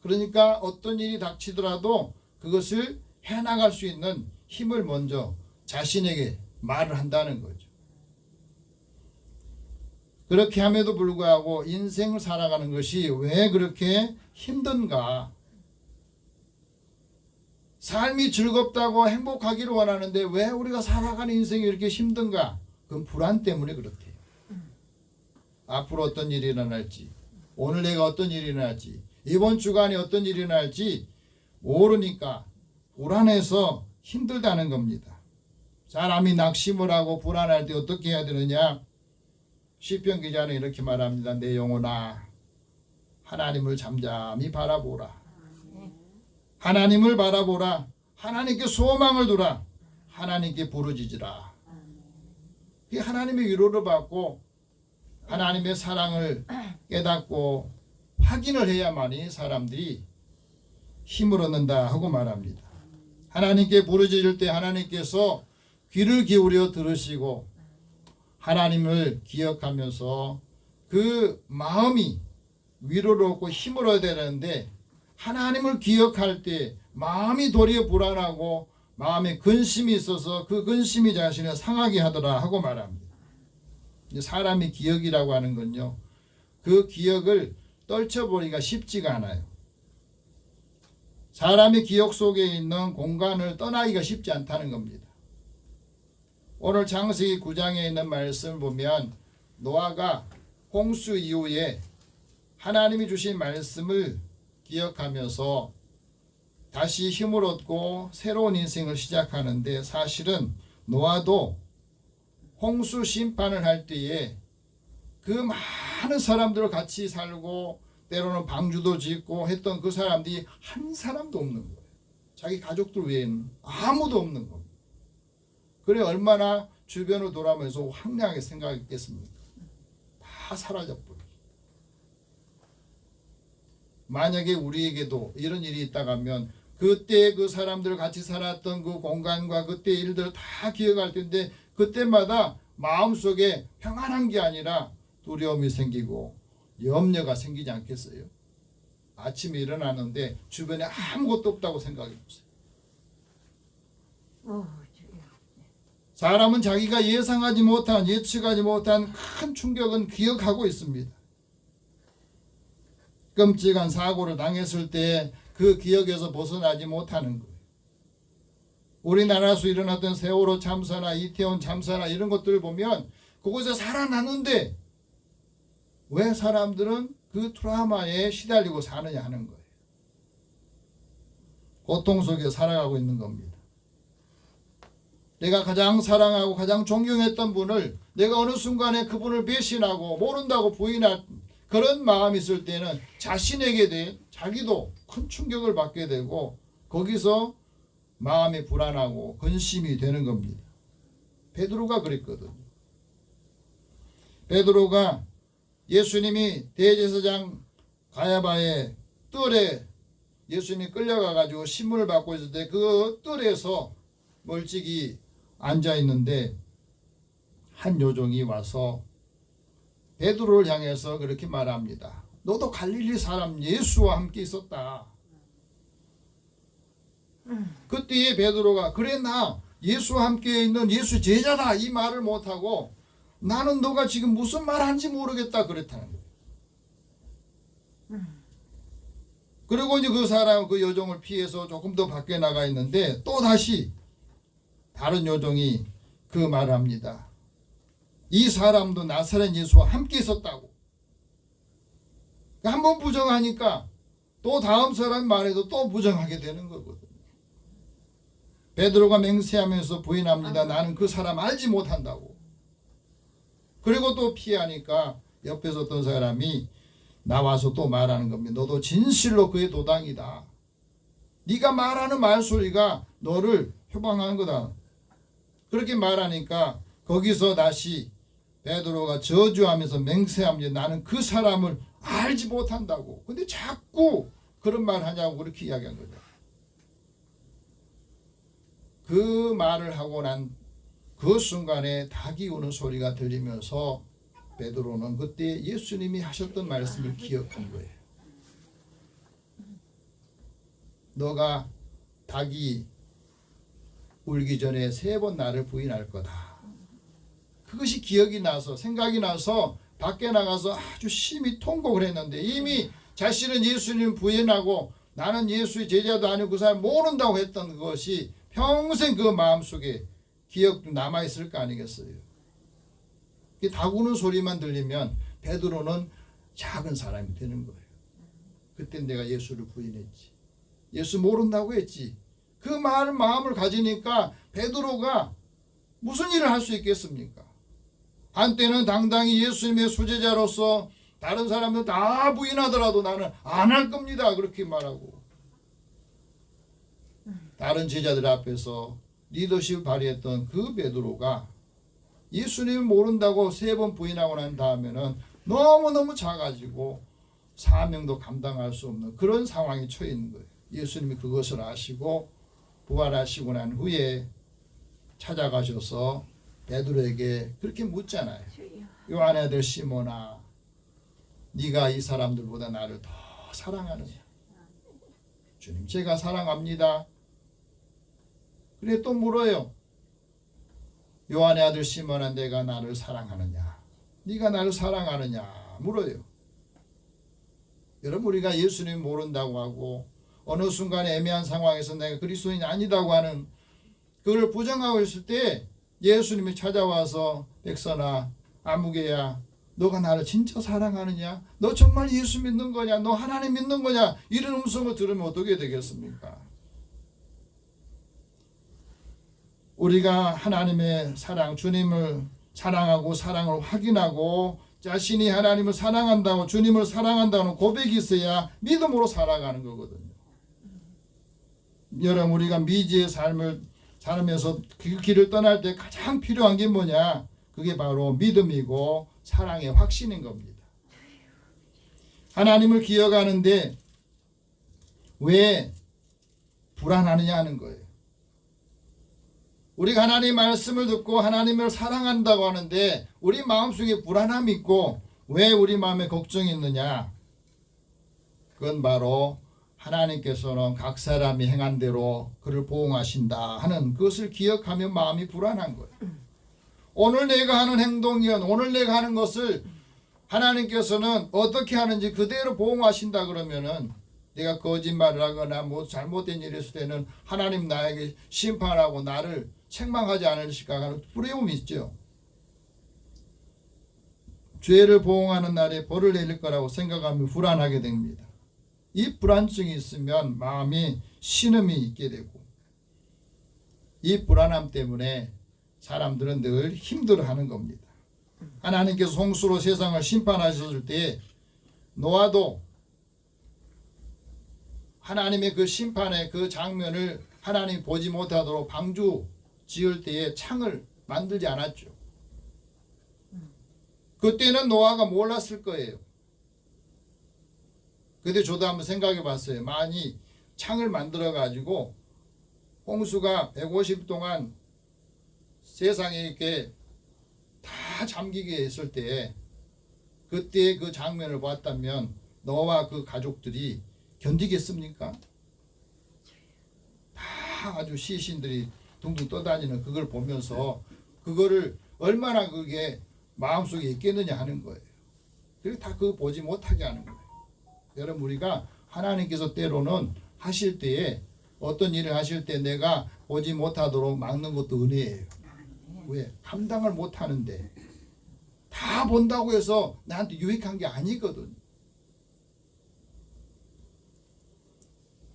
B: 그러니까 어떤 일이 닥치더라도 그것을 해나갈 수 있는 힘을 먼저 자신에게 말을 한다는 거죠. 그렇게 함에도 불구하고 인생을 살아가는 것이 왜 그렇게 힘든가? 삶이 즐겁다고 행복하기를 원하는데 왜 우리가 살아가는 인생이 이렇게 힘든가? 그건 불안 때문에 그렇대요. 앞으로 어떤 일이 일어날지, 오늘 내가 어떤 일이 일어날지, 이번 주간에 어떤 일이 일어날지 모르니까 불안해서 힘들다는 겁니다. 사람이 낙심을 하고 불안할 때 어떻게 해야 되느냐? 시편 기자는 이렇게 말합니다. 내 영혼아, 하나님을 잠잠히 바라보라. 하나님을 바라보라. 하나님께 소망을 두라. 하나님께 부르짖으라. 이 하나님의 위로를 받고 하나님의 사랑을 깨닫고 확인을 해야만이 사람들이 힘을 얻는다 하고 말합니다. 하나님께 부르짖을 때 하나님께서 귀를 기울여 들으시고 하나님을 기억하면서 그 마음이 위로를 얻고 힘을 얻어야 되는데 하나님을 기억할 때 마음이 도리어 불안하고 마음에 근심이 있어서 그 근심이 자신을 상하게 하더라 하고 말합니다. 사람이 기억이라고 하는 건요, 그 기억을 떨쳐버리기가 쉽지가 않아요. 사람의 기억 속에 있는 공간을 떠나기가 쉽지 않다는 겁니다. 오늘 창세기 9장에 있는 말씀을 보면 노아가 홍수 이후에 하나님이 주신 말씀을 기억하면서 다시 힘을 얻고 새로운 인생을 시작하는데, 사실은 노아도 홍수 심판을 할 때에 그 많은 사람들과 같이 살고 때로는 방주도 짓고 했던 그 사람들이 한 사람도 없는 거예요. 자기 가족들 외에는 아무도 없는 겁니다. 그래 얼마나 주변을 돌아보면서 황량하게 생각했겠습니까? 다 사라져버려. 만약에 우리에게도 이런 일이 있다가 하면 그때 그 사람들 같이 살았던 그 공간과 그때 일들을 다 기억할 텐데 그때마다 마음속에 평안한 게 아니라 두려움이 생기고 염려가 생기지 않겠어요? 아침에 일어나는데 주변에 아무것도 없다고 생각해 보세요. 사람은 자기가 예상하지 못한, 예측하지 못한 큰 충격은 기억하고 있습니다. 끔찍한 사고를 당했을 때 그 기억에서 벗어나지 못하는 거예요. 우리나라에서 일어났던 세월호 참사나 이태원 참사나 이런 것들을 보면 그곳에 살아났는데 왜 사람들은 그 트라우마에 시달리고 사느냐 하는 거예요. 고통 속에 살아가고 있는 겁니다. 내가 가장 사랑하고 가장 존경했던 분을 내가 어느 순간에 그분을 배신하고 모른다고 부인할 그런 마음이 있을 때는 자신에게 대해 자기도 큰 충격을 받게 되고 거기서 마음이 불안하고 근심이 되는 겁니다. 베드로가 그랬거든요. 베드로가 예수님이 대제사장 가야바의 뜰에 예수님이 끌려가가지고 신문을 받고 있을 때 그 뜰에서 멀찍이 앉아 있는데 한 요정이 와서 베드로를 향해서 그렇게 말합니다. 너도 갈릴리 사람 예수와 함께 있었다. 그때에 베드로가 그래 나 예수와 함께 있는 예수 제자다 이 말을 못하고 나는 너가 지금 무슨 말 하는지 모르겠다 그랬다는 거예요. 그리고 이제 그 사람 그 요정을 피해서 조금 더 밖에 나가 있는데 또 다시 다른 요정이 그 말을 합니다. 이 사람도 나사렛 예수와 함께 있었다고. 한 번 부정하니까 또 다음 사람 말에도 또 부정하게 되는 거거든요. 베드로가 맹세하면서 부인합니다. 나는 그 사람 알지 못한다고. 그리고 또 피하니까 옆에서 어떤 사람이 나와서 또 말하는 겁니다. 너도 진실로 그의 도당이다. 네가 말하는 말소리가 너를 표방하는 거다. 그렇게 말하니까 거기서 다시 베드로가 저주하면서 맹세합니다. 나는 그 사람을 알지 못한다고. 근데 자꾸 그런 말 하냐고 그렇게 이야기한 거죠. 그 말을 하고 난 그 순간에 닭이 우는 소리가 들리면서 베드로는 그때 예수님이 하셨던 말씀을 기억한 거예요. 너가 닭이 울기 전에 3번 나를 부인할 거다. 그것이 기억이 나서 생각이 나서 밖에 나가서 아주 심히 통곡을 했는데 이미 자신은 예수님 부인하고 나는 예수의 제자도 아니고 그 사람 모른다고 했던 것이 평생 그 마음속에 기억도 남아있을 거 아니겠어요. 닭 우는 소리만 들리면 베드로는 작은 사람이 되는 거예요. 그때 내가 예수를 부인했지. 예수 모른다고 했지. 그 마음을 가지니까 베드로가 무슨 일을 할 수 있겠습니까? 한때는 당당히 예수님의 수제자로서 다른 사람들 다 부인하더라도 나는 안 할 겁니다. 그렇게 말하고 다른 제자들 앞에서 리더십을 발휘했던 그 베드로가 예수님을 모른다고 3번 부인하고 난 다음에는 너무너무 작아지고 사명도 감당할 수 없는 그런 상황에 처해 있는 거예요. 예수님이 그것을 아시고 부활하시고 난 후에 찾아가셔서 베드로에게 그렇게 묻잖아요. 요한의 아들 시몬아, 네가 이 사람들보다 나를 더 사랑하느냐? 주님, 제가 사랑합니다. 그래 또 물어요. 요한의 아들 시몬아, 내가 나를 사랑하느냐? 네가 나를 사랑하느냐? 물어요. 여러분, 우리가 예수님 모른다고 하고 어느 순간에 애매한 상황에서 내가 그리스도인이 아니다고 하는 그걸 부정하고 있을 때 예수님이 찾아와서 백선아, 아무개야, 너가 나를 진짜 사랑하느냐? 너 정말 예수 믿는 거냐? 너 하나님 믿는 거냐? 이런 음성을 들으면 어떻게 되겠습니까? 우리가 하나님의 사랑, 주님을 사랑하고 사랑을 확인하고 자신이 하나님을 사랑한다고 주님을 사랑한다는 고백이 있어야 믿음으로 살아가는 거거든요. 여러분, 우리가 미지의 삶을 살면서 그 길을 떠날 때 가장 필요한 게 뭐냐? 그게 바로 믿음이고 사랑의 확신인 겁니다. 하나님을 기억하는데 왜 불안하느냐 하는 거예요. 우리가 하나님의 말씀을 듣고 하나님을 사랑한다고 하는데 우리 마음속에 불안함이 있고 왜 우리 마음에 걱정이 있느냐? 그건 바로 하나님께서는 각 사람이 행한 대로 그를 보응하신다 하는 그것을 기억하며 마음이 불안한 거예요. 오늘 내가 하는 행동이건 오늘 내가 하는 것을 하나님께서는 어떻게 하는지 그대로 보응하신다 그러면은 내가 거짓말을 하거나 뭐 잘못된 일을 했을 때는 하나님 나에게 심판하고 나를 책망하지 않으실까 하는 두려움이 있죠. 죄를 보응하는 날에 벌을 내릴 거라고 생각하면 불안하게 됩니다. 이 불안증이 있으면 마음이 신음이 있게 되고 이 불안함 때문에 사람들은 늘 힘들어하는 겁니다. 하나님께서 홍수로 세상을 심판하셨을 때 노아도 하나님의 그 심판의 그 장면을 하나님이 보지 못하도록 방주 지을 때에 창을 만들지 않았죠. 그때는 노아가 몰랐을 거예요. 근데 저도 한번 생각해 봤어요. 만약 창을 만들어 가지고 홍수가 150 동안 세상에 이렇게 다 잠기게 했을 때 그때 그 장면을 봤다면 노아와 그 가족들이 견디겠습니까? 다 아주 시신들이 둥둥 떠다니는 그걸 보면서 그거를 얼마나 그게 마음속에 있겠느냐 하는 거예요. 그래서 다 그거 보지 못하게 하는 거예요. 여러분, 우리가 하나님께서 때로는 하실 때에 어떤 일을 하실 때 내가 보지 못하도록 막는 것도 은혜예요. 왜? 감당을 못하는데 다 본다고 해서 나한테 유익한 게 아니거든요.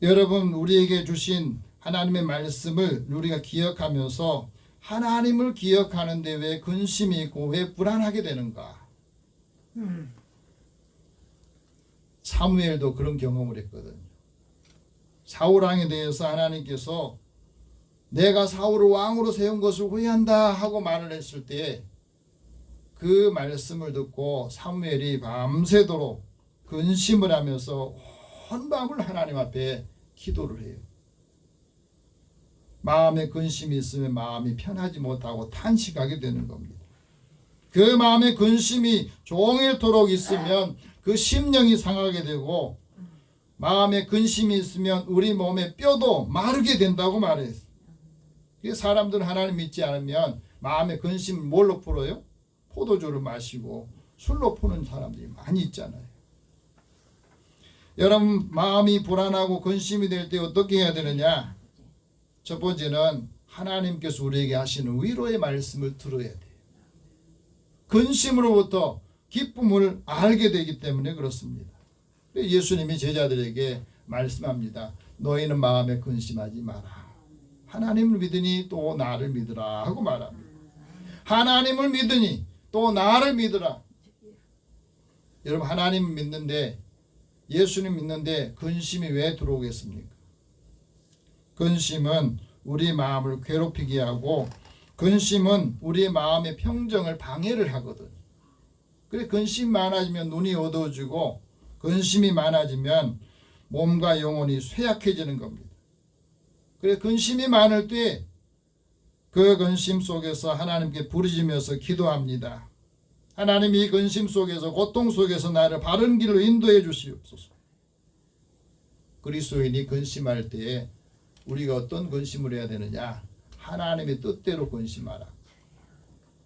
B: 여러분, 우리에게 주신 하나님의 말씀을 우리가 기억하면서 하나님을 기억하는데 왜 근심이 있고 왜 불안하게 되는가? 사무엘도 그런 경험을 했거든요. 사울왕에 대해서 하나님께서 내가 사울을 왕으로 세운 것을 후회한다 하고 말을 했을 때 그 말씀을 듣고 사무엘이 밤새도록 근심을 하면서 온 밤을 하나님 앞에 기도를 해요. 마음에 근심이 있으면 마음이 편하지 못하고 탄식하게 되는 겁니다. 그 마음에 근심이 종일토록 있으면 그 심령이 상하게 되고 마음에 근심이 있으면 우리 몸의 뼈도 마르게 된다고 말했어요. 사람들은 하나님 믿지 않으면 마음의 근심을 뭘로 풀어요? 포도주를 마시고 술로 푸는 사람들이 많이 있잖아요. 여러분, 마음이 불안하고 근심이 될 때 어떻게 해야 되느냐? 첫 번째는 하나님께서 우리에게 하시는 위로의 말씀을 들어야 돼요. 근심으로부터 기쁨을 알게 되기 때문에 그렇습니다. 예수님이 제자들에게 말씀합니다. 너희는 마음에 근심하지 마라. 하나님을 믿으니 또 나를 믿으라 하고 말합니다. 하나님을 믿으니 또 나를 믿으라. 여러분, 하나님을 믿는데, 예수님 믿는데 근심이 왜 들어오겠습니까? 근심은 우리 마음을 괴롭히게 하고 근심은 우리의 마음의 평정을 방해를 하거든요. 그래, 근심이 많아지면 눈이 어두워지고 근심이 많아지면 몸과 영혼이 쇠약해지는 겁니다. 그래, 근심이 많을 때 그 근심 속에서 하나님께 부르짖으면서 기도합니다. 하나님, 이 근심 속에서, 고통 속에서 나를 바른 길로 인도해 주시옵소서. 그리스도인이 근심할 때에 우리가 어떤 근심을 해야 되느냐? 하나님의 뜻대로 근심하라.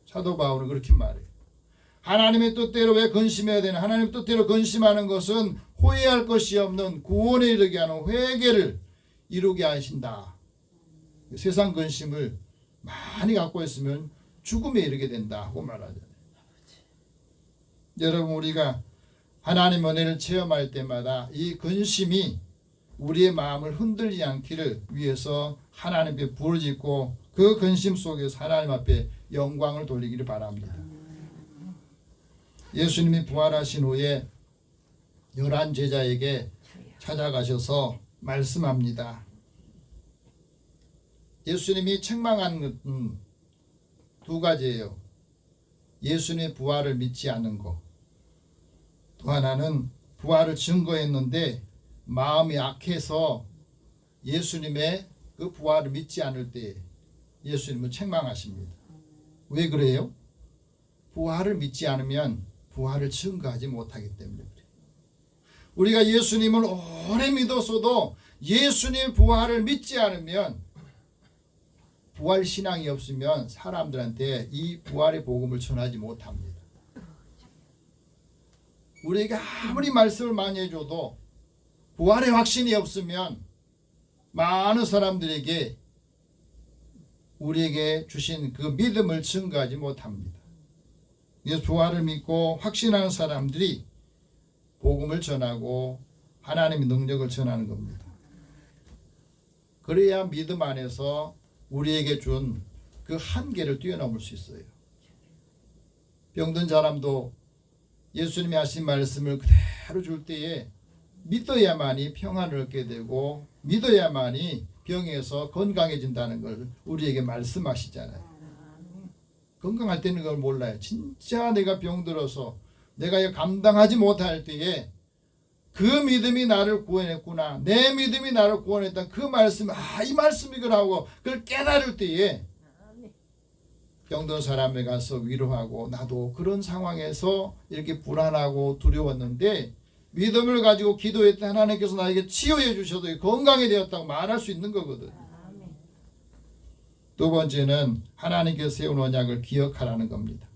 B: 사도 바울은 그렇게 말해요. 하나님의 뜻대로 왜 근심해야 되나? 하나님의 뜻대로 근심하는 것은 후회할 것이 없는 구원에 이르게 하는 회개를 이루게 하신다. 세상 근심을 많이 갖고 있으면 죽음에 이르게 된다고 말하잖아요. 여러분, 우리가 하나님 은혜를 체험할 때마다 이 근심이 우리의 마음을 흔들리지 않기를 위해서 하나님께 부르짖고 그 근심 속에서 하나님 앞에 영광을 돌리기를 바랍니다. 예수님이 부활하신 후에 11 제자에게 찾아가셔서 말씀합니다. 예수님이 책망한 것은 두 가지예요. 예수님의 부활을 믿지 않는 것. 또 하나는 부활을 증거했는데 마음이 악해서 예수님의 그 부활을 믿지 않을 때 예수님은 책망하십니다. 왜 그래요? 부활을 믿지 않으면 부활을 증거하지 못하기 때문에 그래요. 우리가 예수님을 오래 믿었어도 예수님 부활을 믿지 않으면, 부활 신앙이 없으면 사람들한테 이 부활의 복음을 전하지 못합니다. 우리에게 아무리 말씀을 많이 해줘도 부활의 확신이 없으면 많은 사람들에게 우리에게 주신 그 믿음을 증거하지 못합니다. 그래서 부활을 믿고 확신하는 사람들이 복음을 전하고 하나님의 능력을 전하는 겁니다. 그래야 믿음 안에서 우리에게 준 그 한계를 뛰어넘을 수 있어요. 병든 사람도 예수님이 하신 말씀을 그대로 줄 때에 믿어야만이 평안을 얻게 되고 믿어야만이 병에서 건강해진다는 걸 우리에게 말씀하시잖아요. 건강할 때는 그걸 몰라요. 진짜 내가 병들어서 내가 감당하지 못할 때에 그 믿음이 나를 구원했구나, 내 믿음이 나를 구원했다, 그 말씀, 이 말씀이구나 하고 그걸 깨달을 때에 병든 사람에 가서 위로하고, 나도 그런 상황에서 이렇게 불안하고 두려웠는데 믿음을 가지고 기도했더니 하나님께서 나에게 치유해 주셔서 건강이 되었다고 말할 수 있는 거거든. 두 번째는 하나님께서 세운 언약을 기억하라는 겁니다.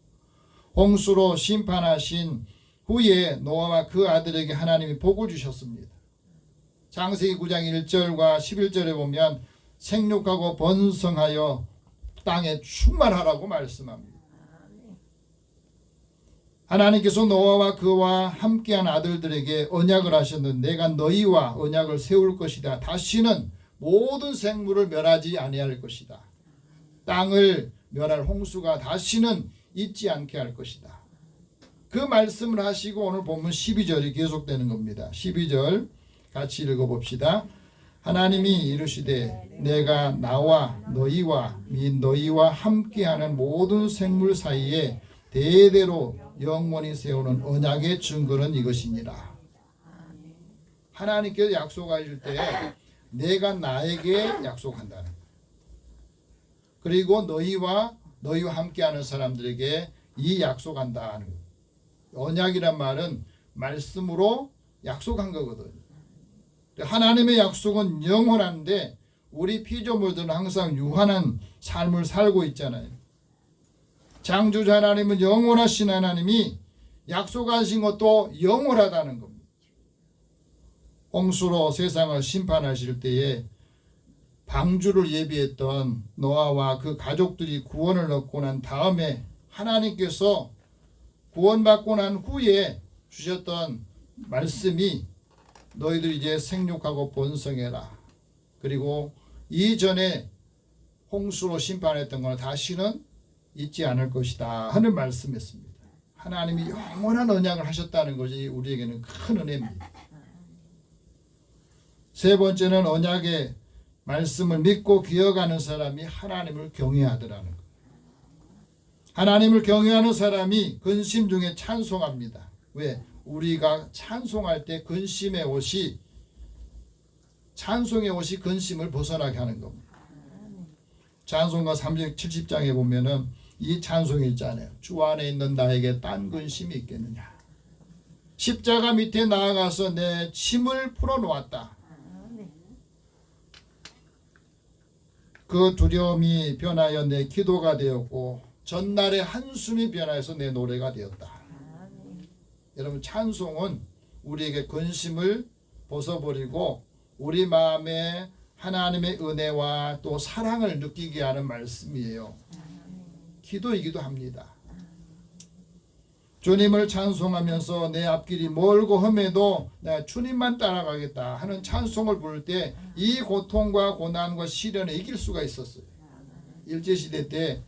B: 홍수로 심판하신 후에 노아와 그 아들에게 하나님이 복을 주셨습니다. 창세기 9장 1절과 11절에 보면 생육하고 번성하여 땅에 충만하라고 말씀합니다. 하나님께서 노아와 그와 함께한 아들들에게 언약을 하셨는데 내가 너희와 언약을 세울 것이다. 다시는 모든 생물을 멸하지 아니할 것이다. 땅을 멸할 홍수가 다시는 있지 않게 할 것이다. 그 말씀을 하시고 오늘 본문 12절이 계속되는 겁니다. 12절 같이 읽어봅시다. 하나님이 이르시되 내가 나와 너희와 및 너희와 함께하는 모든 생물 사이에 대대로 영원히 세우는 언약의 증거는 이것이니라. 하나님께서 약속하실 때 내가 나에게 약속한다는 거예요. 그리고 너희와 함께하는 사람들에게 이 약속한다는 거예요. 언약이란 말은 말씀으로 약속한 거거든요. 하나님의 약속은 영원한데 우리 피조물들은 항상 유한한 삶을 살고 있잖아요. 창조자 하나님은 영원하신 하나님이 약속하신 것도 영원하다는 겁니다. 홍수로 세상을 심판하실 때에 방주를 예비했던 노아와 그 가족들이 구원을 얻고 난 다음에 하나님께서 구원받고 난 후에 주셨던 말씀이 너희들 이제 생육하고 번성해라. 그리고 이전에 홍수로 심판했던 걸 다시는 잊지 않을 것이다 하는 말씀이었습니다. 하나님이 영원한 언약을 하셨다는 것이 우리에게는 큰 은혜입니다. 세 번째는 언약의 말씀을 믿고 기억하는 사람이 하나님을 경외하더라는 것. 하나님을 경외하는 사람이 근심 중에 찬송합니다. 왜? 우리가 찬송할 때 근심의 옷이 찬송의 옷이 근심을 벗어나게 하는 겁니다. 찬송가 370장에 보면은 이 찬송이 있잖아요. 주 안에 있는 나에게 딴 근심이 있겠느냐. 십자가 밑에 나아가서 내 짐을 풀어놓았다. 그 두려움이 변하여 내 기도가 되었고 전날의 한숨이 변하여서 내 노래가 되었다. 여러분 찬송은 우리에게 근심을 벗어버리고 우리 마음에 하나님의 은혜와 또 사랑을 느끼게 하는 말씀이에요. 기도이기도 합니다. 주님을 찬송하면서 내 앞길이 멀고 험해도 내가 주님만 따라가겠다 하는 찬송을 부를 때 이 고통과 고난과 시련을 이길 수가 있었어요. 일제시대 때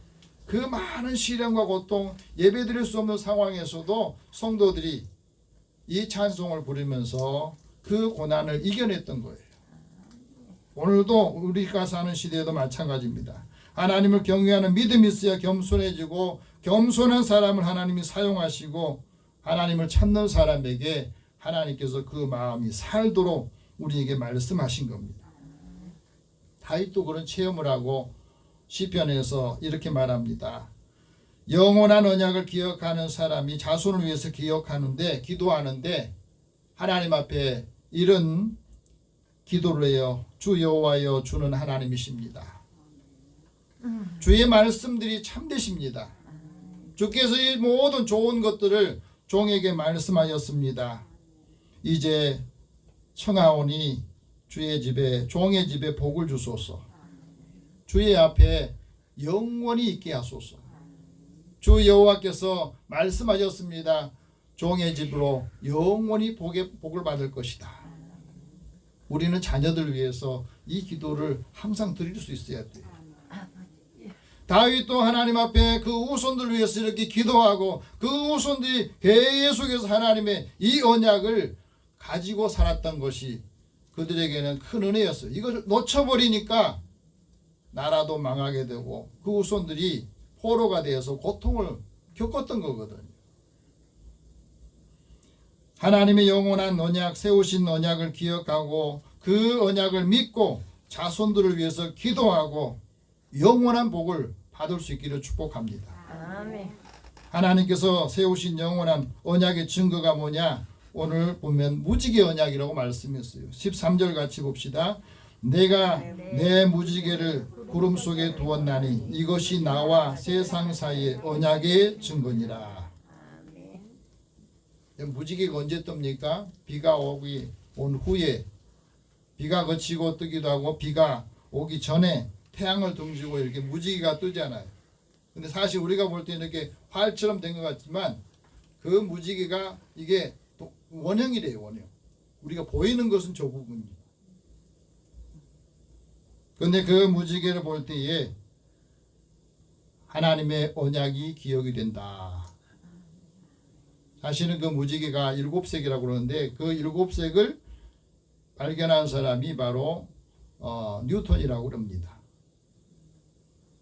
B: 그 많은 시련과 고통 예배드릴 수 없는 상황에서도 성도들이 이 찬송을 부르면서 그 고난을 이겨냈던 거예요. 오늘도 우리가 사는 시대에도 마찬가지입니다. 하나님을 경외하는 믿음이 있어야 겸손해지고 겸손한 사람을 하나님이 사용하시고 하나님을 찾는 사람에게 하나님께서 그 마음이 살도록 우리에게 말씀하신 겁니다. 다윗도 그런 체험을 하고 시편에서 이렇게 말합니다. 영원한 언약을 기억하는 사람이 자손을 위해서 기억하는데 기도하는데 하나님 앞에 이런 기도를 해요. 주 여호와여 주는 하나님이십니다. 주의 말씀들이 참되십니다. 주께서 이 모든 좋은 것들을 종에게 말씀하셨습니다. 이제 청하오니 주의 집에 종의 집에 복을 주소서. 주의 앞에 영원히 있게 하소서. 주 여호와께서 말씀하셨습니다. 종의 집으로 영원히 복을 받을 것이다. 우리는 자녀들 위해서 이 기도를 항상 드릴 수 있어야 돼요. 다윗도 하나님 앞에 그 후손들 위해서 이렇게 기도하고 그 후손들이 계속해서 하나님의 이 언약을 가지고 살았던 것이 그들에게는 큰 은혜였어요. 이걸 놓쳐버리니까 나라도 망하게 되고 그 후손들이 포로가 되어서 고통을 겪었던 거거든요. 하나님의 영원한 언약, 세우신 언약을 기억하고 그 언약을 믿고 자손들을 위해서 기도하고 영원한 복을 받을 수 있기를 축복합니다.
C: 아멘.
B: 하나님께서 세우신 영원한 언약의 증거가 뭐냐? 오늘 보면 무지개 언약이라고 말씀했어요. 13절 같이 봅시다. 내가 내 무지개를 구름 속에 두었나니 이것이 나와 세상 사이의 언약의 증거니라. 무지개가 언제 뜹니까? 비가 온 후에 비가 그치고 뜨기도 하고 비가 오기 전에 태양을 등지고 이렇게 무지개가 뜨잖아요. 근데 사실 우리가 볼 때 이렇게 활처럼 된 것 같지만 그 무지개가 이게 원형이래요. 원형. 우리가 보이는 것은 저 부분입니다. 그런데 그 무지개를 볼 때에 하나님의 언약이 기억이 된다. 사실은 그 무지개가 7색이라고 그러는데 그 7색을 발견한 사람이 바로 뉴턴이라고 그럽니다.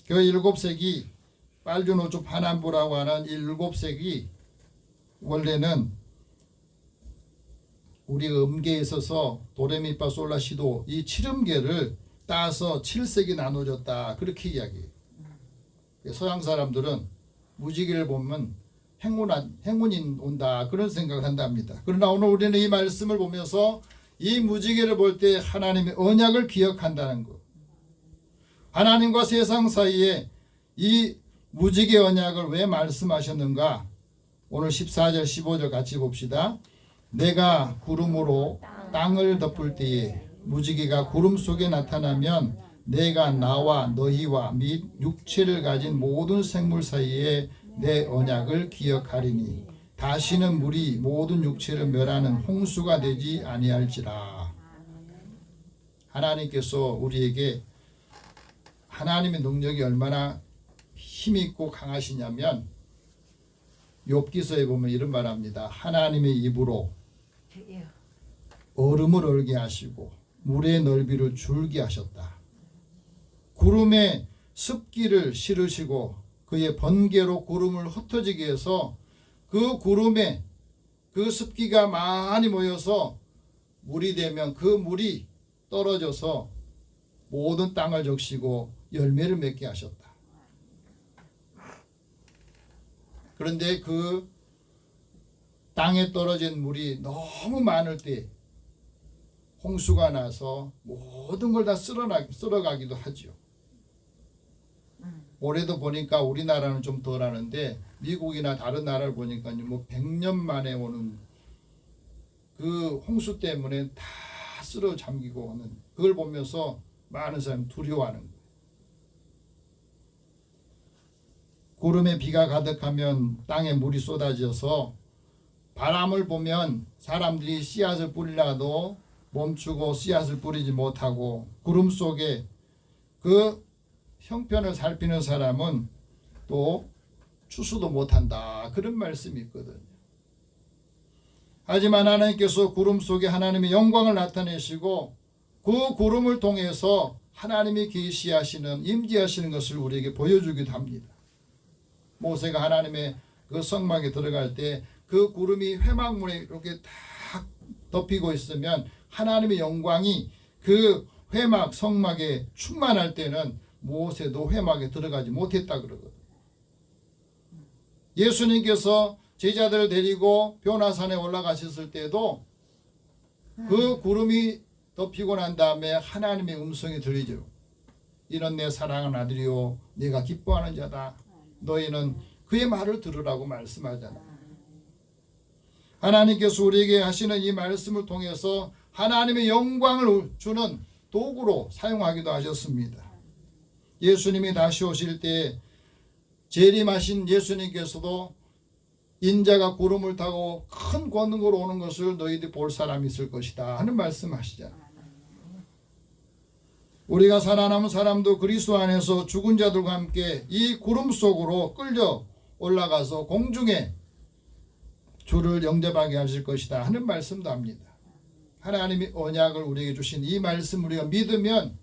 B: 그 7색이 빨주노초 파남보라고 하는 7색이 원래는 우리 음계에 있어서 도레미파 솔라시도 이 7음계를 따서 7색이 나눠졌다. 그렇게 이야기해요. 서양 사람들은 무지개를 보면 행운이 온다. 그런 생각을 한답니다. 그러나 오늘 우리는 이 말씀을 보면서 이 무지개를 볼 때 하나님의 언약을 기억한다는 것. 하나님과 세상 사이에 이 무지개 언약을 왜 말씀하셨는가? 오늘 14절 15절 같이 봅시다. 내가 구름으로 땅을 덮을 때에 무지개가 구름 속에 나타나면 내가 나와 너희와 및 육체를 가진 모든 생물 사이에 내 언약을 기억하리니 다시는 물이 모든 육체를 멸하는 홍수가 되지 아니할지라. 하나님께서 우리에게 하나님의 능력이 얼마나 힘있고 강하시냐면 욥기서에 보면 이런 말합니다. 하나님의 입으로 얼음을 얼게 하시고 물의 넓이를 줄게 하셨다. 구름에 습기를 실으시고 그의 번개로 구름을 흩어지게 해서 그 구름에 그 습기가 많이 모여서 물이 되면 그 물이 떨어져서 모든 땅을 적시고 열매를 맺게 하셨다. 그런데 그 땅에 떨어진 물이 너무 많을 때 홍수가 나서 모든 걸 다 쓸어가기도 하죠. 올해도 보니까 우리나라는 좀 덜하는데 미국이나 다른 나라를 보니까 뭐 100년 만에 오는 그 홍수 때문에 다 쓸어 잠기고 하는 그걸 보면서 많은 사람이 두려워하는 거예요. 구름에 비가 가득하면 땅에 물이 쏟아져서 바람을 보면 사람들이 씨앗을 뿌리려도 멈추고 씨앗을 뿌리지 못하고 구름 속에 그 형편을 살피는 사람은 또 추수도 못한다. 그런 말씀이 있거든요. 하지만 하나님께서 구름 속에 하나님의 영광을 나타내시고 그 구름을 통해서 하나님이 계시하시는 임재하시는 것을 우리에게 보여주기도 합니다. 모세가 하나님의 그 성막에 들어갈 때 그 구름이 회막문에 이렇게 딱 덮이고 있으면 하나님의 영광이 그 회막 성막에 충만할 때는 모세도 회막에 들어가지 못했다 그러거든요. 예수님께서 제자들을 데리고 변화산에 올라가셨을 때도 그 구름이 덮이고 난 다음에 하나님의 음성이 들리죠. 이는 내 사랑하는 아들이요 내가 기뻐하는 자다. 너희는 그의 말을 들으라고 말씀하잖아요. 하나님께서 우리에게 하시는 이 말씀을 통해서 하나님의 영광을 주는 도구로 사용하기도 하셨습니다. 예수님이 다시 오실 때 재림하신 예수님께서도 인자가 구름을 타고 큰 권능으로 오는 것을 너희들이 볼 사람이 있을 것이다 하는 말씀하시잖아요. 우리가 살아남은 사람도 그리스도 안에서 죽은 자들과 함께 이 구름 속으로 끌려 올라가서 공중에 주를 영접하게 하실 것이다 하는 말씀도 합니다. 하나님이 언약을 우리에게 주신 이 말씀 우리가 믿으면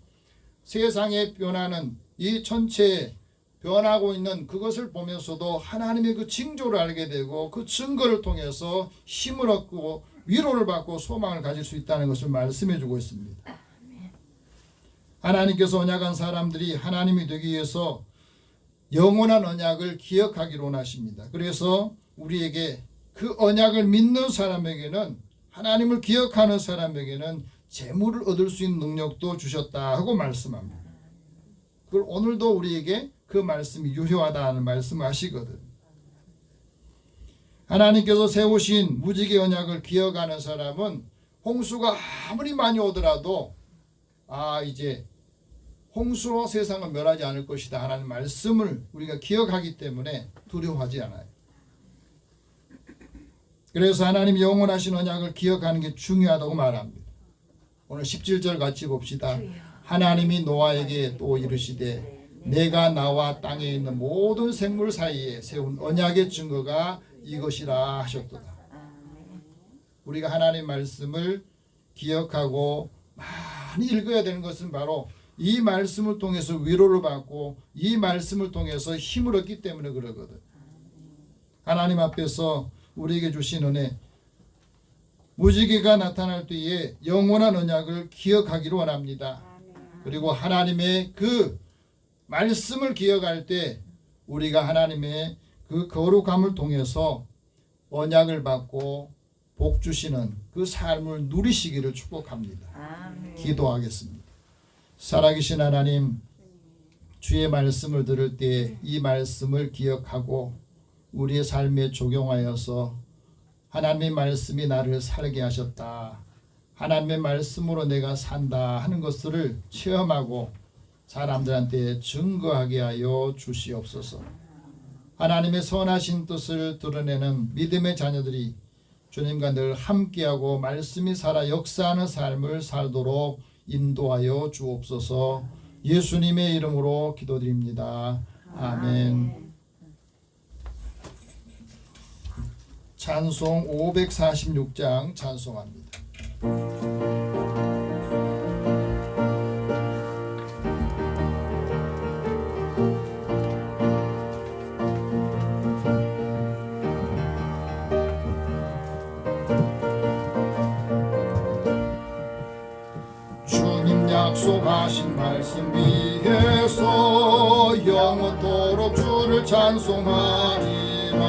B: 세상에 변하는 이 전체에 변하고 있는 그것을 보면서도 하나님의 그 징조를 알게 되고 그 증거를 통해서 힘을 얻고 위로를 받고 소망을 가질 수 있다는 것을 말씀해 주고 있습니다. 하나님께서 언약한 사람들이 하나님이 되기 위해서 영원한 언약을 기억하기를 원하십니다. 그래서 우리에게 그 언약을 믿는 사람에게는 하나님을 기억하는 사람에게는 재물을 얻을 수 있는 능력도 주셨다 하고 말씀합니다. 그걸 오늘도 우리에게 그 말씀이 유효하다는 말씀을 하시거든. 하나님께서 세우신 무지개 언약을 기억하는 사람은 홍수가 아무리 많이 오더라도 이제 홍수로 세상을 멸하지 않을 것이다 하는 말씀을 우리가 기억하기 때문에 두려워하지 않아요. 그래서 하나님 영원하신 언약을 기억하는 게 중요하다고 말합니다. 오늘 17절 같이 봅시다. 하나님이 노아에게 또 이르시되 내가 나와 땅에 있는 모든 생물 사이에 세운 언약의 증거가 이것이라 하셨도다. 우리가 하나님 말씀을 기억하고 많이 읽어야 되는 것은 바로 이 말씀을 통해서 위로를 받고 이 말씀을 통해서 힘을 얻기 때문에 그러거든. 하나님 앞에서 우리에게 주신 은혜, 무지개가 나타날 때에 영원한 언약을 기억하기를 원합니다. 그리고 하나님의 그 말씀을 기억할 때 우리가 하나님의 그 거룩함을 통해서 언약을 받고 복 주시는 그 삶을 누리시기를 축복합니다. 기도하겠습니다. 살아계신 하나님, 주의 말씀을 들을 때 이 말씀을 기억하고 우리의 삶에 적용하여서 하나님의 말씀이 나를 살게 하셨다, 하나님의 말씀으로 내가 산다 하는 것들을 체험하고 사람들한테 증거하게 하여 주시옵소서. 하나님의 선하신 뜻을 드러내는 믿음의 자녀들이 주님과 늘 함께하고 말씀이 살아 역사하는 삶을 살도록 인도하여 주옵소서. 예수님의 이름으로 기도드립니다. 아멘. 찬송 546장 찬송합니다. 주님 약속하신 말씀 위에서 영원토록 주를 찬송하리라.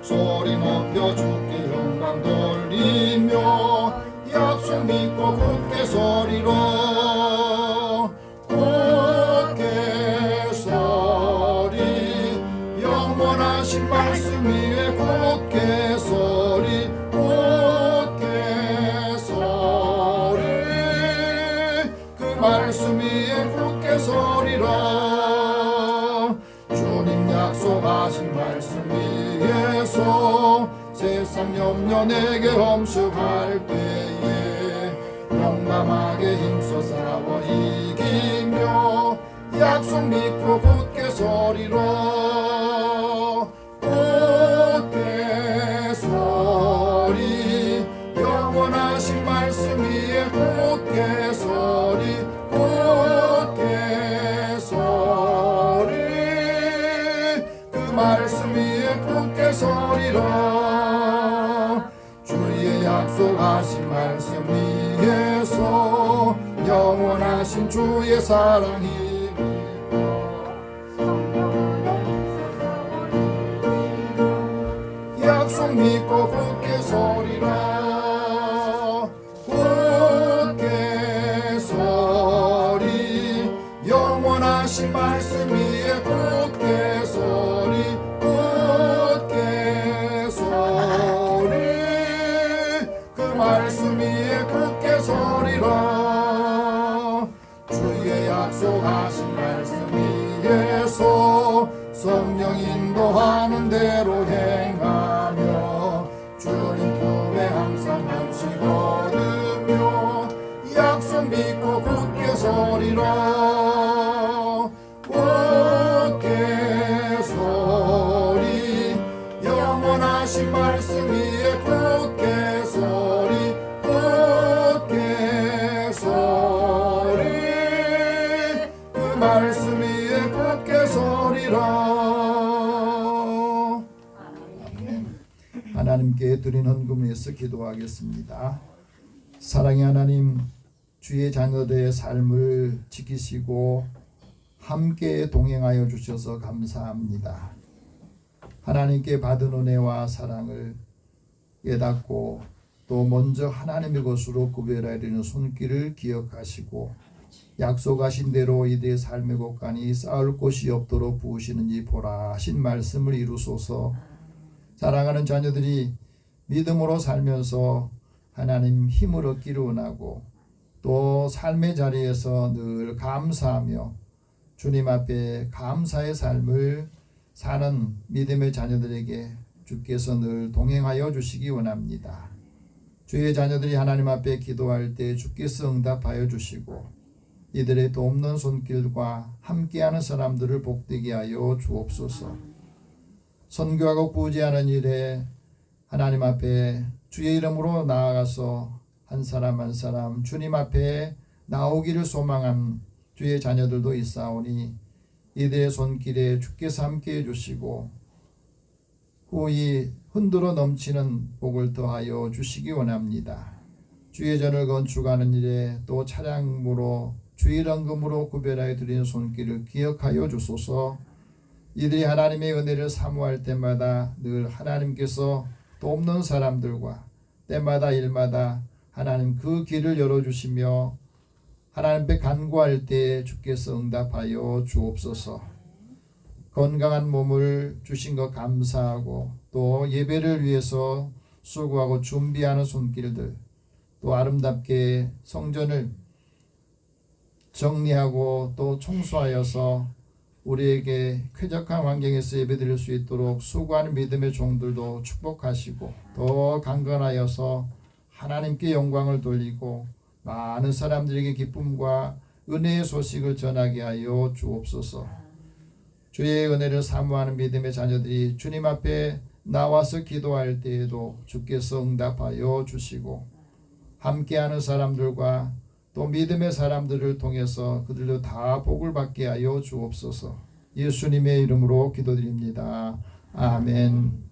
B: 소리 높여 주께 영광 돌리며 약속 믿고 굳게 서리라. 굳게 서리 영원하신 말씀 위에 굳게 서리. 굳게 서리 그 말씀 위에 굳게 서리라. 주님 약속하신 말씀 위에서 세상 염려 내게 험습할 때에 용감하게 힘써 싸워 이기며 약속 믿고 굳게 서리라. 굳게 서리 영원하신 말씀 위에 굳게 서리. 굳게 서리 그 말씀 위에 굳게 서리라. 주의 약속하신 말씀 위에서 영원하신 주의 사랑 힘입어 약속 믿고 굳게 서리라. 굳게 서리 영원하신 말씀 위에 굳게 서리. 굳게 서리 그 말씀 위에 굳게 서리라. 주의 약속하신 말씀 위에서 성령 인도하는 대로 행하며 주님 품에 항상 안식 얻으며 약속 믿고 굳게 서리라. 굳게 서리 영원하신 말씀 위에 굳게 서리. 굳게 서리 그 말씀 위에 굳게 서리라. 아멘. 하나님께 드린 헌금에서 기도하겠습니다. 사랑의 하나님, 주의 자녀들의 삶을 지키시고 함께 동행하여 주셔서 감사합니다. 하나님께 받은 은혜와 사랑을 깨닫고 또 먼저 하나님의 것으로 구별하려는 손길을 기억하시고 약속하신 대로 이들의 삶의 곳간이 쌓을 곳이 없도록 부으시는 이 보라신 말씀을 이루소서. 사랑하는 자녀들이 믿음으로 살면서 하나님 힘을 얻기를 원하고 또 삶의 자리에서 늘 감사하며 주님 앞에 감사의 삶을 사는 믿음의 자녀들에게 주께서 늘 동행하여 주시기 원합니다. 주의 자녀들이 하나님 앞에 기도할 때 주께서 응답하여 주시고 이들의 돕는 손길과 함께하는 사람들을 복되게 하여 주옵소서. 선교하고 구제하는 일에 하나님 앞에 주의 이름으로 나아가서 한 사람 한 사람 주님 앞에 나오기를 소망한 주의 자녀들도 있사오니 이들의 손길에 주께서 함께해 주시고 후이 흔들어 넘치는 복을 더하여 주시기 원합니다. 주의 전을 건축하는 일에 또 차량으로 주의 헌금으로 구별하여 드리는 손길을 기억하여 주소서. 이들이 하나님의 은혜를 사모할 때마다 늘 하나님께서 돕는 사람들과 때마다 일마다 하나님 그 길을 열어주시며 하나님 앞에 간구할 때 주께서 응답하여 주옵소서. 건강한 몸을 주신 것 감사하고 또 예배를 위해서 수고하고 준비하는 손길들 또 아름답게 성전을 정리하고 또 청소하여서 우리에게 쾌적한 환경에서 예배드릴 수 있도록 수고하는 믿음의 종들도 축복하시고 더 강건하여서 하나님께 영광을 돌리고 많은 사람들에게 기쁨과 은혜의 소식을 전하게 하여 주옵소서. 주의 은혜를 사모하는 믿음의 자녀들이 주님 앞에 나와서 기도할 때에도 주께서 응답하여 주시고 함께하는 사람들과 또 믿음의 사람들을 통해서 그들도 다 복을 받게 하여 주옵소서. 예수님의 이름으로 기도드립니다. 아멘.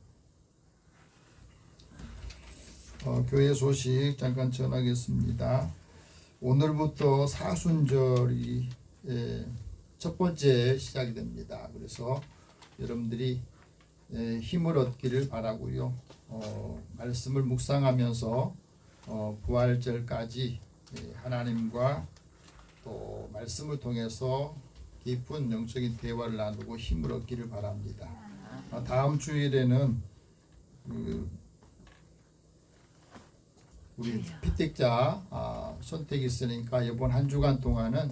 B: 교회 소식 잠깐 전하겠습니다. 오늘부터 사순절이 첫 번째 시작이 됩니다. 그래서 여러분들이 힘을 얻기를 바라고요. 말씀을 묵상하면서 부활절까지 하나님과 또 말씀을 통해서 깊은 영적인 대화를 나누고 힘을 얻기를 바랍니다. 다음 주일에는 우리 피택자 선택이 있으니까 이번 한 주간 동안은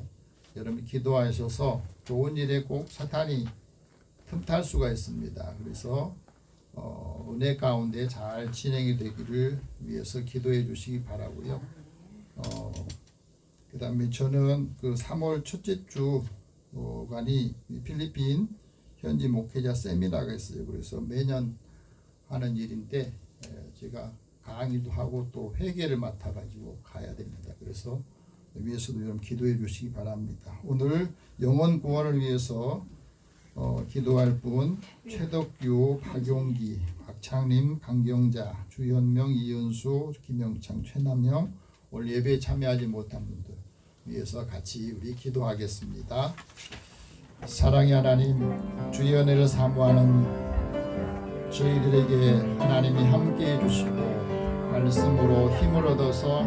B: 여러분 기도하셔서 좋은 일에 꼭 사탄이 틈탈 수가 있습니다. 그래서 은혜 가운데 잘 진행이 되기를 위해서 기도해 주시기 바라고요. 그 다음에 저는 그 3월 첫째 주간이 필리핀 현지 목회자 세미나가 있어요. 그래서 매년 하는 일인데 제가 강의도 하고 또 회계를 맡아가지고 가야 됩니다. 그래서 위해서도 여러분 기도해 주시기 바랍니다. 오늘 영혼 구원을 위해서 기도할 분 최덕규, 박용기, 박창림, 강경자, 주현명, 이은수, 김영창, 최남영 오늘 예배에 참여하지 못한 분들 위해서 같이 우리 기도하겠습니다. 사랑의 하나님, 주의 은혜를 사모하는 저희들에게 하나님이 함께해 주시고 말씀으로 힘을 얻어서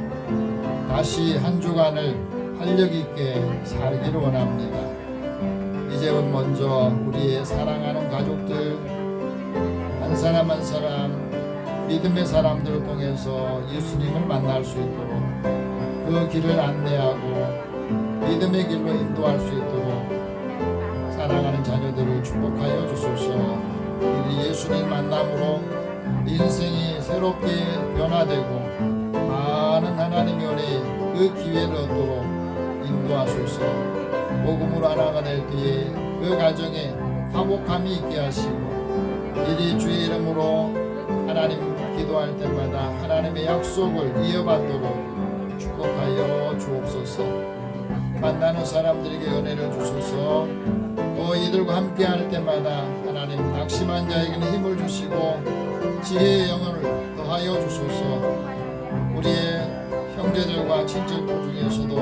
B: 다시 한 주간을 활력 있게 살기를 원합니다. 이제는 먼저 우리의 사랑하는 가족들 한 사람 한 사람 믿음의 사람들을 통해서 예수님을 만날 수 있도록 그 길을 안내하고 믿음의 길로 인도할 수 있도록 사랑하는 자녀들을 축복하여 주소서. 이 예수님 만남으로 인생이 새롭게 변화되고 많은 하나님의 은혜 그 기회를 얻도록 인도하소서. 복음으로 하나가 될 때에 그 가정에 화목함이 있게 하시고 이리 주의 이름으로 하나님 기도할 때마다 하나님의 약속을 이어받도록 축복하여 주옵소서. 만나는 사람들에게 은혜를 주소서. 또 이들과 함께할 때마다 하나님 낙심한 자에게는 힘을 주시고 지혜의 영혼을 더하여 주소서. 우리의 형제들과 친척들 중에서도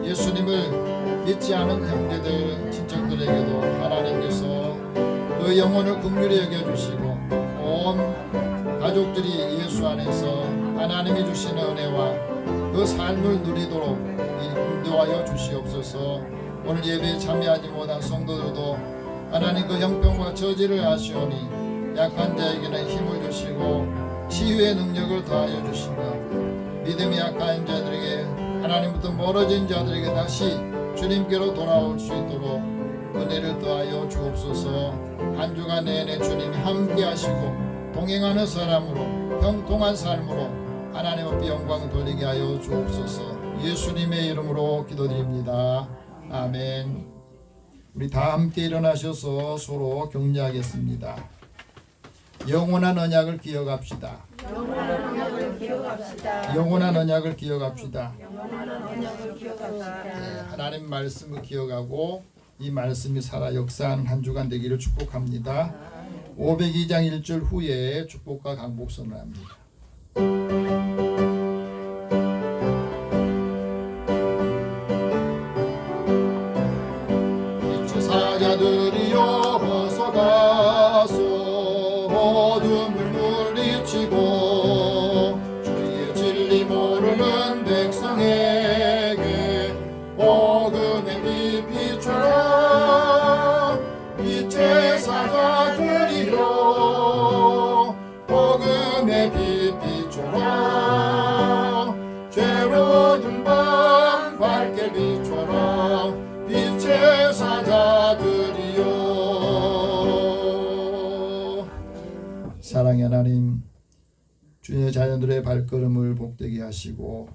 B: 예수님을 믿지 않은 형제들 친척들에게도 하나님께서 그 영혼을 긍휼히 여겨주시고 온 가족들이 예수 안에서 하나님이 주시는 은혜와 그 삶을 누리도록 인도하여 주시옵소서. 오늘 예배에 참여하지 못한 성도들도 하나님 그 형편과 처지를 아시오니 약한 자에게는 힘을 주시고 치유의 능력을 더하여 주시며 믿음이 약한 자들에게 하나님부터 멀어진 자들에게 다시 주님께로 돌아올 수 있도록 은혜를 더하여 주옵소서. 한 주간 내내 주님이 함께 하시고 동행하는 사람으로 형통한 삶으로 하나님 앞에 영광 돌리게 하여 주옵소서. 예수님의 이름으로 기도드립니다. 아멘. 우리 다 함께 일어나셔서 서로 격려하겠습니다. 영원한 언약을 기억합시다.
C: 영원한 언약을 기억합시다.
B: 영원한 언약을 기억합시다.
C: 영원한 언약을 기억합시다.
B: 네, 하나님 말씀을 기억하고 이 말씀이 살아 역사하는 한 주간 되기를 축복합니다. 502장 1절 후에 축복과 강복선을 합니다. 사자들이여 어서 가서 어둠을 물리치고 주의 진리 모르는 백성에게 복음의 빛 비춰라. 빛의 사자들이여 복음의 빛 비춰라. 죄로운 밤 밝게 비춰라. 빛의 사자들이여. 사랑의 하나님, 주님의 자녀들의 발걸음을 복되게 하시고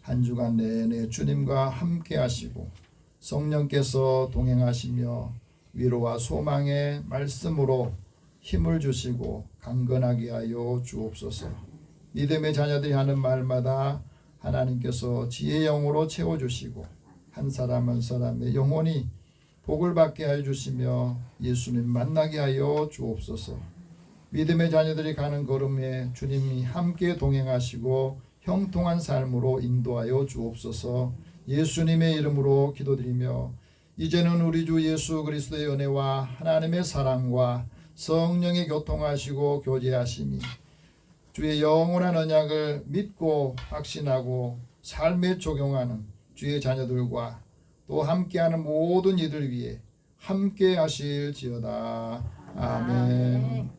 B: 한 주간 내내 주님과 함께 하시고 성령께서 동행하시며 위로와 소망의 말씀으로 힘을 주시고 강건하게 하여 주옵소서. 믿음의 자녀들이 하는 말마다 하나님께서 지혜의 영으로 채워주시고 한 사람 한 사람의 영혼이 복을 받게 하여 주시며 예수님 만나게 하여 주옵소서. 믿음의 자녀들이 가는 걸음에 주님이 함께 동행하시고 형통한 삶으로 인도하여 주옵소서. 예수님의 이름으로 기도드리며 이제는 우리 주 예수 그리스도의 은혜와 하나님의 사랑과 성령의 교통하시고 교제하심이 주의 영원한 언약을 믿고 확신하고 삶에 적용하는 주의 자녀들과 또 함께하는 모든 이들 위해 함께 하실지어다. 아멘.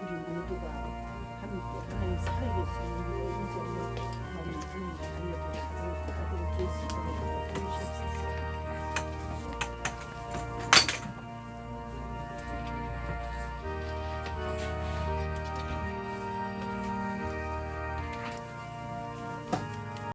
C: 우리 모두가 함께 하나님 살아계시는